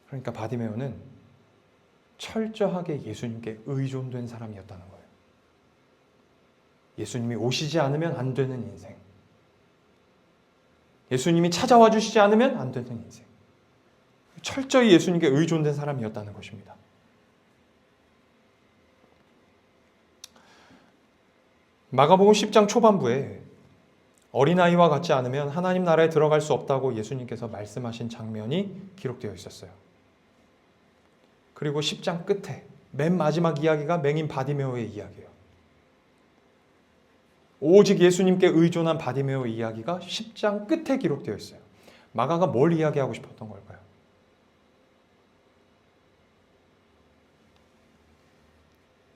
그러니까 바디메오는 철저하게 예수님께 의존된 사람이었다는 거예요. 예수님이 오시지 않으면 안 되는 인생. 예수님이 찾아와 주시지 않으면 안 되는 인생. 철저히 예수님께 의존된 사람이었다는 것입니다. 마가복음 10장 초반부에 어린아이와 같지 않으면 하나님 나라에 들어갈 수 없다고 예수님께서 말씀하신 장면이 기록되어 있었어요. 그리고 10장 끝에 맨 마지막 이야기가 맹인 바디메오의 이야기예요. 오직 예수님께 의존한 바디메오 이야기가 10장 끝에 기록되어 있어요. 마가가 뭘 이야기하고 싶었던 걸까요?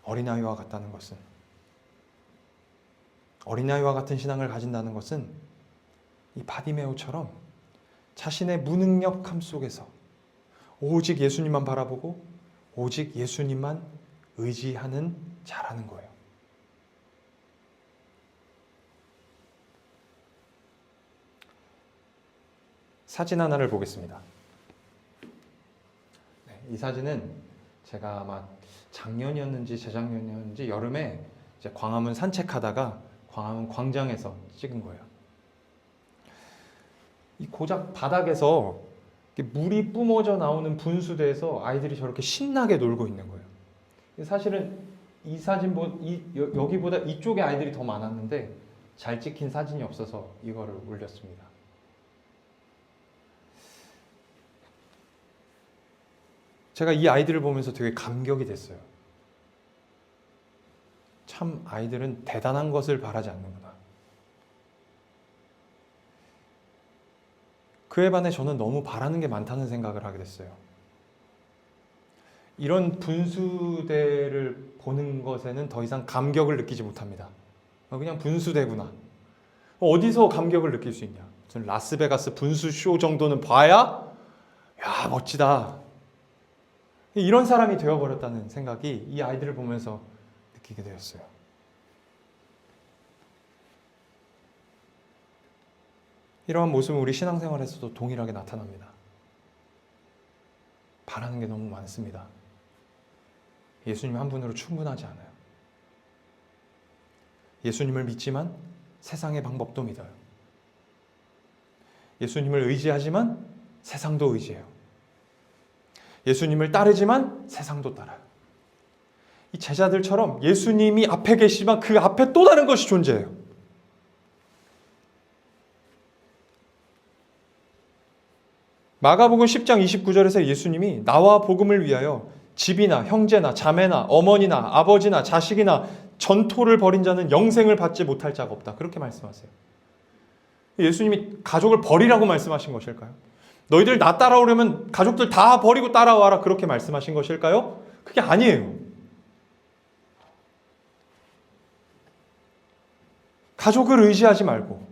어린아이와 같다는 것은, 어린아이와 같은 신앙을 가진다는 것은 이 바디메오처럼 자신의 무능력함 속에서 오직 예수님만 바라보고 오직 예수님만 의지하는 자라는 거예요. 사진 하나를 보겠습니다. 이 사진은 제가 아마 작년이었는지 재작년이었는지 여름에 이제 광화문 산책하다가 광화문 광장에서 찍은 거예요. 이 고작 바닥에서 물이 뿜어져 나오는 분수대에서 아이들이 저렇게 신나게 놀고 있는 거예요. 사실은 이 사진 여기보다 이쪽에 아이들이 더 많았는데 잘 찍힌 사진이 없어서 이거를 올렸습니다. 제가 이 아이들을 보면서 되게 감격이 됐어요. 참 아이들은 대단한 것을 바라지 않는구나. 그에 반해 저는 너무 바라는 게 많다는 생각을 하게 됐어요. 이런 분수대를 보는 것에는 더 이상 감격을 느끼지 못합니다. 그냥 분수대구나. 어디서 감격을 느낄 수 있냐? 저는 라스베가스 분수쇼 정도는 봐야 야 멋지다. 이런 사람이 되어버렸다는 생각이 이 아이들을 보면서 느끼게 되었어요. 이러한 모습은 우리 신앙생활에서도 동일하게 나타납니다. 바라는 게 너무 많습니다. 예수님 한 분으로 충분하지 않아요. 예수님을 믿지만 세상의 방법도 믿어요. 예수님을 의지하지만 세상도 의지해요. 예수님을 따르지만 세상도 따라요. 이 제자들처럼 예수님이 앞에 계시지만 그 앞에 또 다른 것이 존재해요. 마가복음 10장 29절에서 예수님이 나와 복음을 위하여 집이나 형제나 자매나 어머니나 아버지나 자식이나 전토를 벌인 자는 영생을 받지 못할 자가 없다. 그렇게 말씀하세요. 예수님이 가족을 버리라고 말씀하신 것일까요? 너희들 나 따라오려면 가족들 다 버리고 따라와라. 그렇게 말씀하신 것일까요? 그게 아니에요. 가족을 의지하지 말고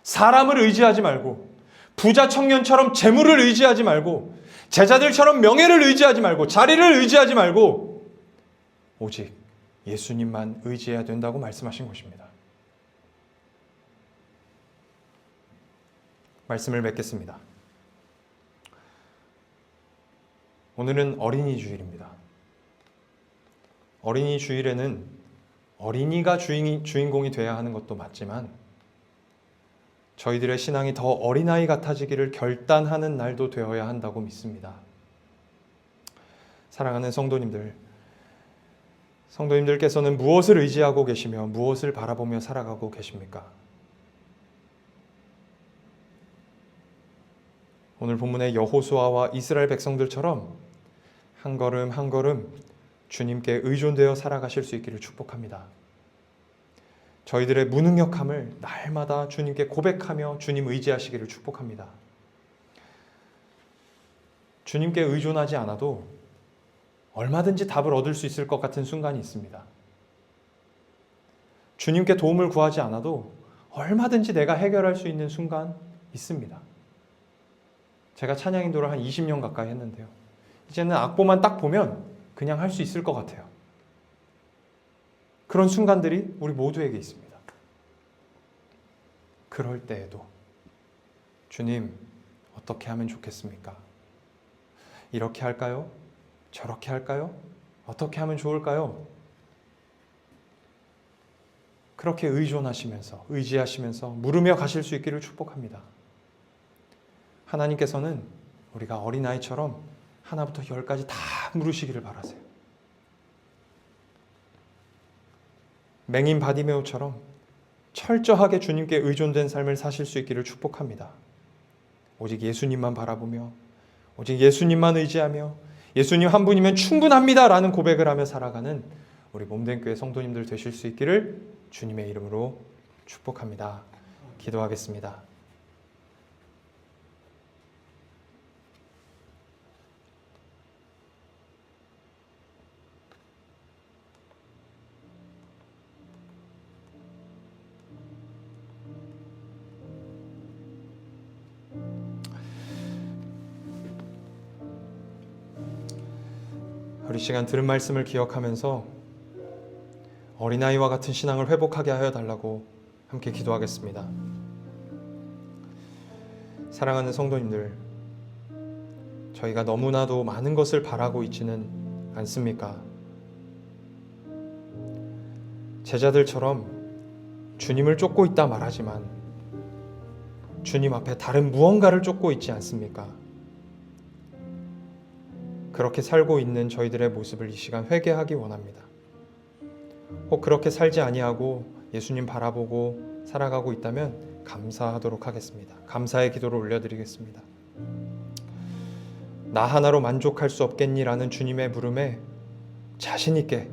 사람을 의지하지 말고 부자 청년처럼 재물을 의지하지 말고 제자들처럼 명예를 의지하지 말고 자리를 의지하지 말고 오직 예수님만 의지해야 된다고 말씀하신 것입니다. 말씀을 맺겠습니다. 오늘은 어린이 주일입니다. 어린이 주일에는 어린이가 주인공이 되어야 하는 것도 맞지만 저희들의 신앙이 더 어린아이 같아지기를 결단하는 날도 되어야 한다고 믿습니다. 사랑하는 성도님들께서는 무엇을 의지하고 계시며 무엇을 바라보며 살아가고 계십니까? 오늘 본문의 여호수아와 이스라엘 백성들처럼 한 걸음 한 걸음 주님께 의존되어 살아가실 수 있기를 축복합니다. 저희들의 무능력함을 날마다 주님께 고백하며 주님 의지하시기를 축복합니다. 주님께 의존하지 않아도 얼마든지 답을 얻을 수 있을 것 같은 순간이 있습니다. 주님께 도움을 구하지 않아도 얼마든지 내가 해결할 수 있는 순간 있습니다. 제가 찬양 인도를 한 20년 가까이 했는데요. 이제는 악보만 딱 보면 그냥 할 수 있을 것 같아요. 그런 순간들이 우리 모두에게 있습니다. 그럴 때에도 주님, 어떻게 하면 좋겠습니까? 이렇게 할까요? 저렇게 할까요? 어떻게 하면 좋을까요? 그렇게 의존하시면서 의지하시면서 물으며 가실 수 있기를 축복합니다. 하나님께서는 우리가 어린아이처럼 하나부터 10까지 다 물으시기를 바라세요. 맹인 바디메오처럼 철저하게 주님께 의존된 삶을 사실 수 있기를 축복합니다. 오직 예수님만 바라보며 오직 예수님만 의지하며 예수님 한 분이면 충분합니다 라는 고백을 하며 살아가는 우리 몸된 교회 성도님들 되실 수 있기를 주님의 이름으로 축복합니다. 기도하겠습니다. 우리 시간 들은 말씀을 기억하면서 어린아이와 같은 신앙을 회복하게 하여 달라고 함께 기도하겠습니다. 사랑하는 성도님들, 저희가 너무나도 많은 것을 바라고 있지는 않습니까? 제자들처럼 주님을 쫓고 있다 말하지만 주님 앞에 다른 무언가를 쫓고 있지 않습니까? 그렇게 살고 있는 저희들의 모습을 이 시간 회개하기 원합니다. 혹 그렇게 살지 아니하고 예수님 바라보고 살아가고 있다면 감사하도록 하겠습니다. 감사의 기도를 올려드리겠습니다. 나 하나로 만족할 수 없겠니라는 주님의 물음에 자신 있게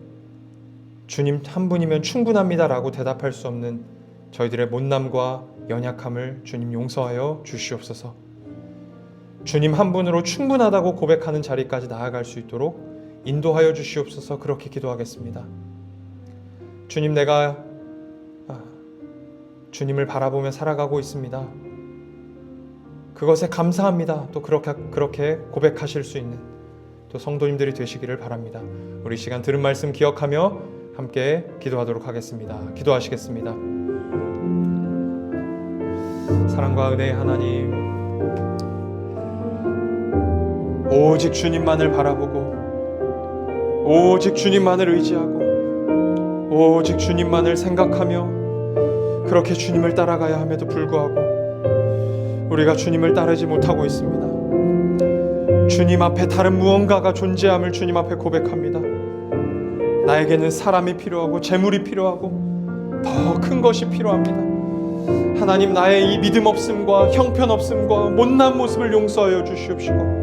주님 한 분이면 충분합니다라고 대답할 수 없는 저희들의 못남과 연약함을 주님 용서하여 주시옵소서. 주님 한 분으로 충분하다고 고백하는 자리까지 나아갈 수 있도록 인도하여 주시옵소서. 그렇게 기도하겠습니다. 주님, 내가 주님을 바라보며 살아가고 있습니다. 그것에 감사합니다. 또 그렇게 고백하실 수 있는 또 성도님들이 되시기를 바랍니다. 우리 시간 들은 말씀 기억하며 함께 기도하도록 하겠습니다. 기도하시겠습니다. 사랑과 은혜의 하나님, 오직 주님만을 바라보고 오직 주님만을 의지하고 오직 주님만을 생각하며 그렇게 주님을 따라가야 함에도 불구하고 우리가 주님을 따르지 못하고 있습니다. 주님 앞에 다른 무언가가 존재함을 주님 앞에 고백합니다. 나에게는 사람이 필요하고 재물이 필요하고 더 큰 것이 필요합니다. 하나님, 나의 이 믿음 없음과 형편 없음과 못난 모습을 용서하여 주시옵시고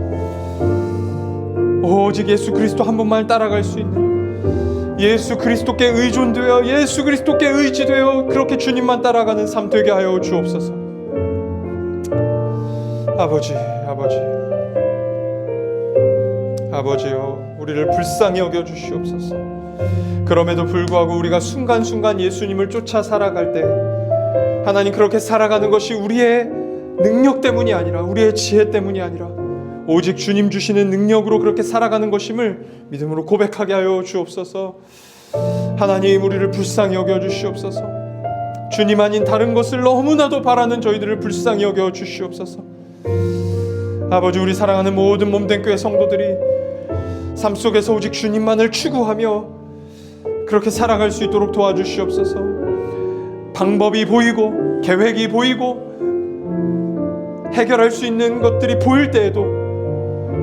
오직 예수 그리스도 한 분만 따라갈 수 있는 예수 그리스도께 의존되어 예수 그리스도께 의지되어 그렇게 주님만 따라가는 삶 되게 하여 주옵소서. 아버지요, 우리를 불쌍히 여겨 주시옵소서. 그럼에도 불구하고 우리가 순간순간 예수님을 쫓아 살아갈 때 하나님, 그렇게 살아가는 것이 우리의 능력 때문이 아니라 우리의 지혜 때문이 아니라 오직 주님 주시는 능력으로 그렇게 살아가는 것임을 믿음으로 고백하게 하여 주옵소서. 하나님, 우리를 불쌍히 여겨 주시옵소서. 주님 아닌 다른 것을 너무나도 바라는 저희들을 불쌍히 여겨 주시옵소서. 아버지, 우리 사랑하는 모든 몸된 교회 성도들이 삶 속에서 오직 주님만을 추구하며 그렇게 살아갈 수 있도록 도와주시옵소서. 방법이 보이고 계획이 보이고 해결할 수 있는 것들이 보일 때에도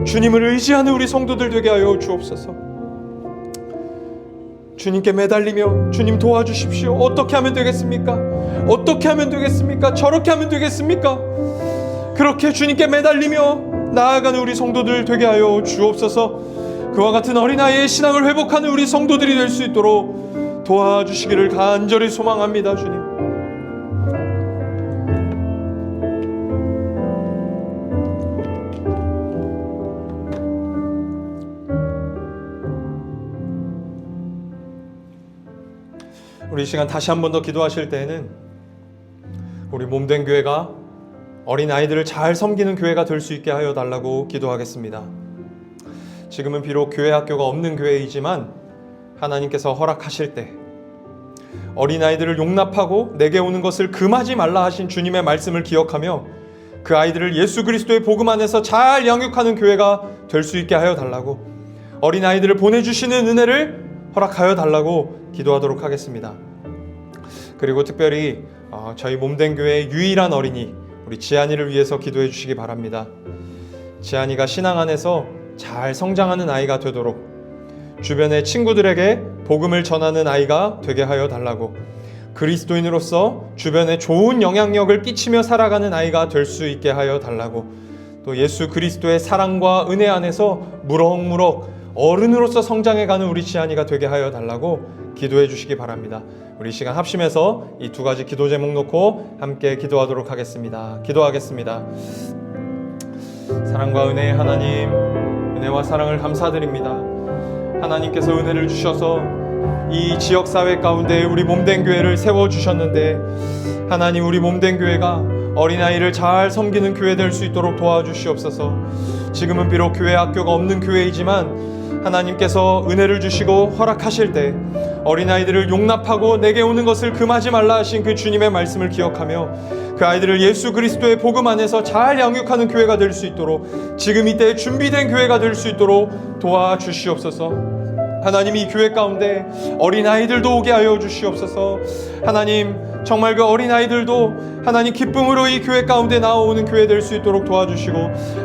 주님을 의지하는 우리 성도들 되게 하여 주옵소서. 주님께 매달리며 주님 도와주십시오. 어떻게 하면 되겠습니까? 어떻게 하면 되겠습니까? 저렇게 하면 되겠습니까? 그렇게 주님께 매달리며 나아가는 우리 성도들 되게 하여 주옵소서. 그와 같은 어린아이의 신앙을 회복하는 우리 성도들이 될 수 있도록 도와주시기를 간절히 소망합니다. 주님, 우리 이 시간 다시 한 번 더 기도하실 때에는 우리 몸된 교회가 어린아이들을 잘 섬기는 교회가 될 수 있게 하여 달라고 기도하겠습니다. 지금은 비록 교회 학교가 없는 교회이지만 하나님께서 허락하실 때 어린아이들을 용납하고 내게 오는 것을 금하지 말라 하신 주님의 말씀을 기억하며 그 아이들을 예수 그리스도의 복음 안에서 잘 양육하는 교회가 될 수 있게 하여 달라고, 어린아이들을 보내주시는 은혜를 허락하여 달라고 기도하도록 하겠습니다. 그리고 특별히 저희 몸된 교회의 유일한 어린이 우리 지안이를 위해서 기도해 주시기 바랍니다. 지안이가 신앙 안에서 잘 성장하는 아이가 되도록, 주변의 친구들에게 복음을 전하는 아이가 되게 하여 달라고, 그리스도인으로서 주변에 좋은 영향력을 끼치며 살아가는 아이가 될 수 있게 하여 달라고, 또 예수 그리스도의 사랑과 은혜 안에서 무럭무럭 어른으로서 성장해가는 우리 지안이가 되게 하여 달라고 기도해 주시기 바랍니다. 우리 시간 합심해서 이 두 가지 기도 제목 놓고 함께 기도하도록 하겠습니다. 기도하겠습니다. 사랑과 은혜의 하나님, 은혜와 사랑을 감사드립니다. 하나님께서 은혜를 주셔서 이 지역사회 가운데 우리 몸된 교회를 세워주셨는데, 하나님, 우리 몸된 교회가 어린아이를 잘 섬기는 교회 될 수 있도록 도와주시옵소서. 지금은 비록 교회 학교가 없는 교회이지만 하나님께서 은혜를 주시고 허락하실 때 어린아이들을 용납하고 내게 오는 것을 금하지 말라 하신 그 주님의 말씀을 기억하며 그 아이들을 예수 그리스도의 복음 안에서 잘 양육하는 교회가 될 수 있도록, 지금 이때 준비된 교회가 될 수 있도록 도와주시옵소서. 하나님, 이 교회 가운데 어린아이들도 오게 하여 주시옵소서. 하나님, 정말 그 어린아이들도 하나님 기쁨으로 이 교회 가운데 나오는 교회 될 수 있도록 도와주시고,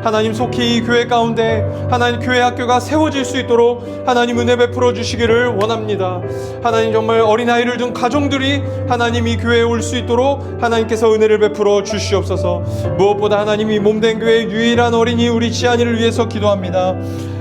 하나님 속히 이 교회 가운데 하나님 교회 학교가 세워질 수 있도록 하나님 은혜 베풀어 주시기를 원합니다. 하나님, 정말 어린아이를 둔 가정들이 하나님 이 교회에 올 수 있도록 하나님께서 은혜를 베풀어 주시옵소서. 무엇보다 하나님, 이 몸된 교회의 유일한 어린이 우리 지안이를 위해서 기도합니다.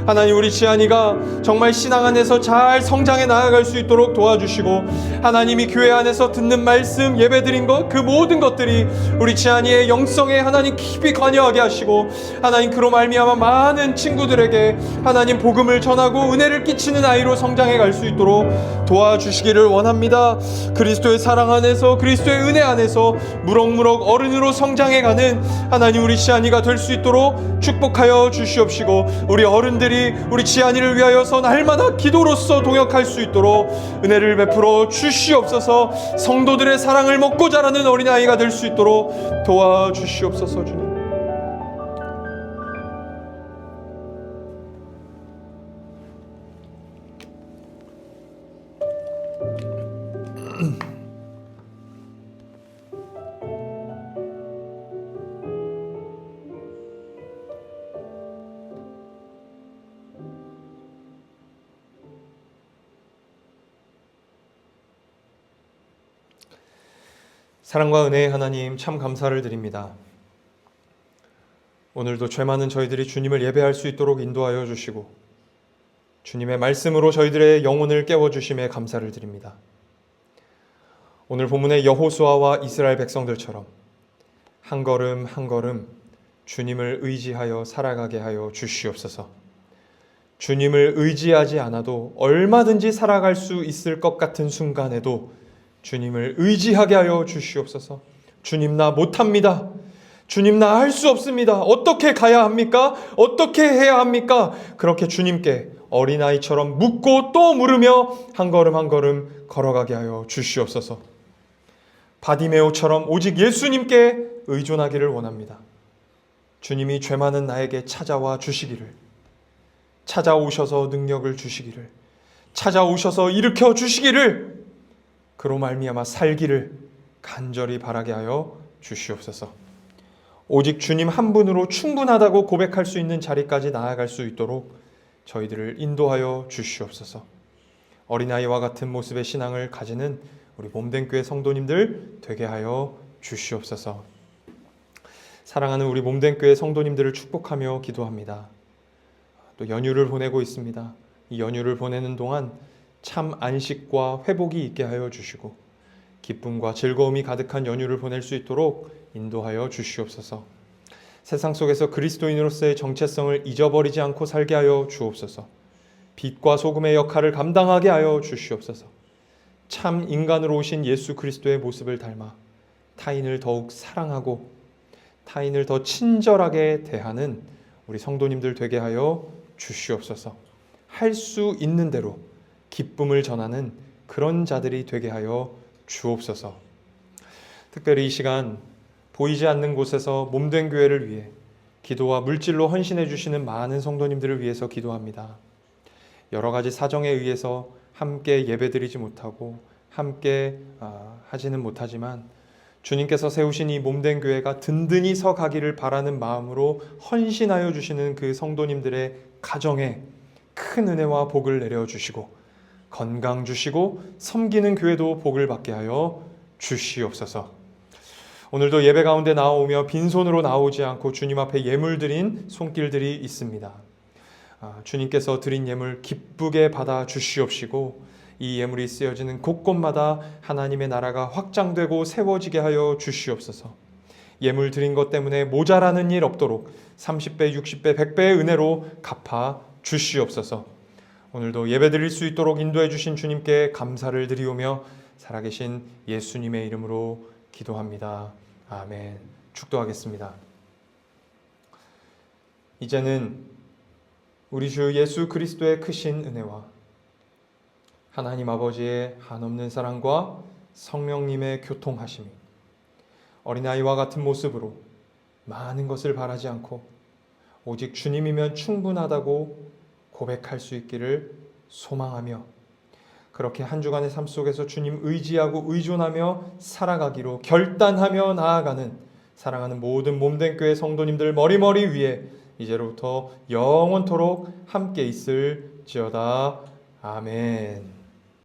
하나님, 우리 지안이가 정말 신앙 안에서 잘 성장해 나아갈 수 있도록 도와주시고, 하나님이 교회 안에서 듣는 말씀, 예배드린 것, 그 모든 것들이 우리 지안이의 영성에 하나님 깊이 관여하게 하시고, 하나님 그로 말미암아 많은 친구들에게 하나님 복음을 전하고 은혜를 끼치는 아이로 성장해 갈 수 있도록 도와주시기를 원합니다. 그리스도의 사랑 안에서, 그리스도의 은혜 안에서 무럭무럭 어른으로 성장해 가는 하나님 우리 지안이가 될 수 있도록 축복하여 주시옵시고, 우리 어른들이 우리 지안이를 위하여서 날마다 기도로서 동역할 수 있도록 은혜를 베풀어 주시옵소서. 성도들의 사랑을 먹고 자라는 어린아이가 될 수 있도록 도와주시옵소서. 주님, 사랑과 은혜의 하나님, 참 감사를 드립니다. 오늘도 죄 많은 저희들이 주님을 예배할 수 있도록 인도하여 주시고 주님의 말씀으로 저희들의 영혼을 깨워주심에 감사를 드립니다. 오늘 본문의 여호수아와 이스라엘 백성들처럼 한 걸음 한 걸음 주님을 의지하여 살아가게 하여 주시옵소서. 주님을 의지하지 않아도 얼마든지 살아갈 수 있을 것 같은 순간에도 주님을 의지하게 하여 주시옵소서. 주님, 나 못합니다. 주님, 나 할 수 없습니다. 어떻게 가야 합니까? 어떻게 해야 합니까? 그렇게 주님께 어린아이처럼 묻고 또 물으며 한 걸음 한 걸음 걸어가게 하여 주시옵소서. 바디메오처럼 오직 예수님께 의존하기를 원합니다. 주님이 죄 많은 나에게 찾아와 주시기를, 찾아오셔서 능력을 주시기를, 찾아오셔서 일으켜 주시기를, 그로 말미암아 살기를 간절히 바라게 하여 주시옵소서. 오직 주님 한 분으로 충분하다고 고백할 수 있는 자리까지 나아갈 수 있도록 저희들을 인도하여 주시옵소서. 어린아이와 같은 모습의 신앙을 가지는 우리 몸된 교회 성도님들 되게 하여 주시옵소서. 사랑하는 우리 몸된 교회 성도님들을 축복하며 기도합니다. 또 연휴를 보내고 있습니다. 이 연휴를 보내는 동안 참 안식과 회복이 있게 하여 주시고 기쁨과 즐거움이 가득한 연휴를 보낼 수 있도록 인도하여 주시옵소서. 세상 속에서 그리스도인으로서의 정체성을 잊어버리지 않고 살게 하여 주옵소서. 빛과 소금의 역할을 감당하게 하여 주시옵소서. 참 인간으로 오신 예수 그리스도의 모습을 닮아 타인을 더욱 사랑하고 타인을 더 친절하게 대하는 우리 성도님들 되게 하여 주시옵소서. 할 수 있는 대로 기쁨을 전하는 그런 자들이 되게 하여 주옵소서. 특별히 이 시간 보이지 않는 곳에서 몸된 교회를 위해 기도와 물질로 헌신해 주시는 많은 성도님들을 위해서 기도합니다. 여러 가지 사정에 의해서 함께 예배드리지 못하고 함께 하지는 못하지만 주님께서 세우신 이 몸된 교회가 든든히 서 가기를 바라는 마음으로 헌신하여 주시는 그 성도님들의 가정에 큰 은혜와 복을 내려주시고 건강 주시고 섬기는 교회도 복을 받게 하여 주시옵소서. 오늘도 예배 가운데 나오며 빈손으로 나오지 않고 주님 앞에 예물 드린 손길들이 있습니다. 주님께서 드린 예물 기쁘게 받아 주시옵시고 이 예물이 쓰여지는 곳곳마다 하나님의 나라가 확장되고 세워지게 하여 주시옵소서. 예물 드린 것 때문에 모자라는 일 없도록 30배, 60배, 100배의 은혜로 갚아 주시옵소서. 오늘도 예배 드릴 수 있도록 인도해 주신 주님께 감사를 드리오며 살아계신 예수님의 이름으로 기도합니다. 아멘. 축도하겠습니다. 이제는 우리 주 예수 그리스도의 크신 은혜와 하나님 아버지의 한없는 사랑과 성령님의 교통하심이 어린아이와 같은 모습으로 많은 것을 바라지 않고 오직 주님이면 충분하다고 고백할 수 있기를 소망하며 그렇게 한 주간의 삶 속에서 주님 의지하고 의존하며 살아가기로 결단하며 나아가는 사랑하는 모든 몸된 교회 성도님들 머리머리 위에 이제로부터 영원토록 함께 있을지어다. 아멘.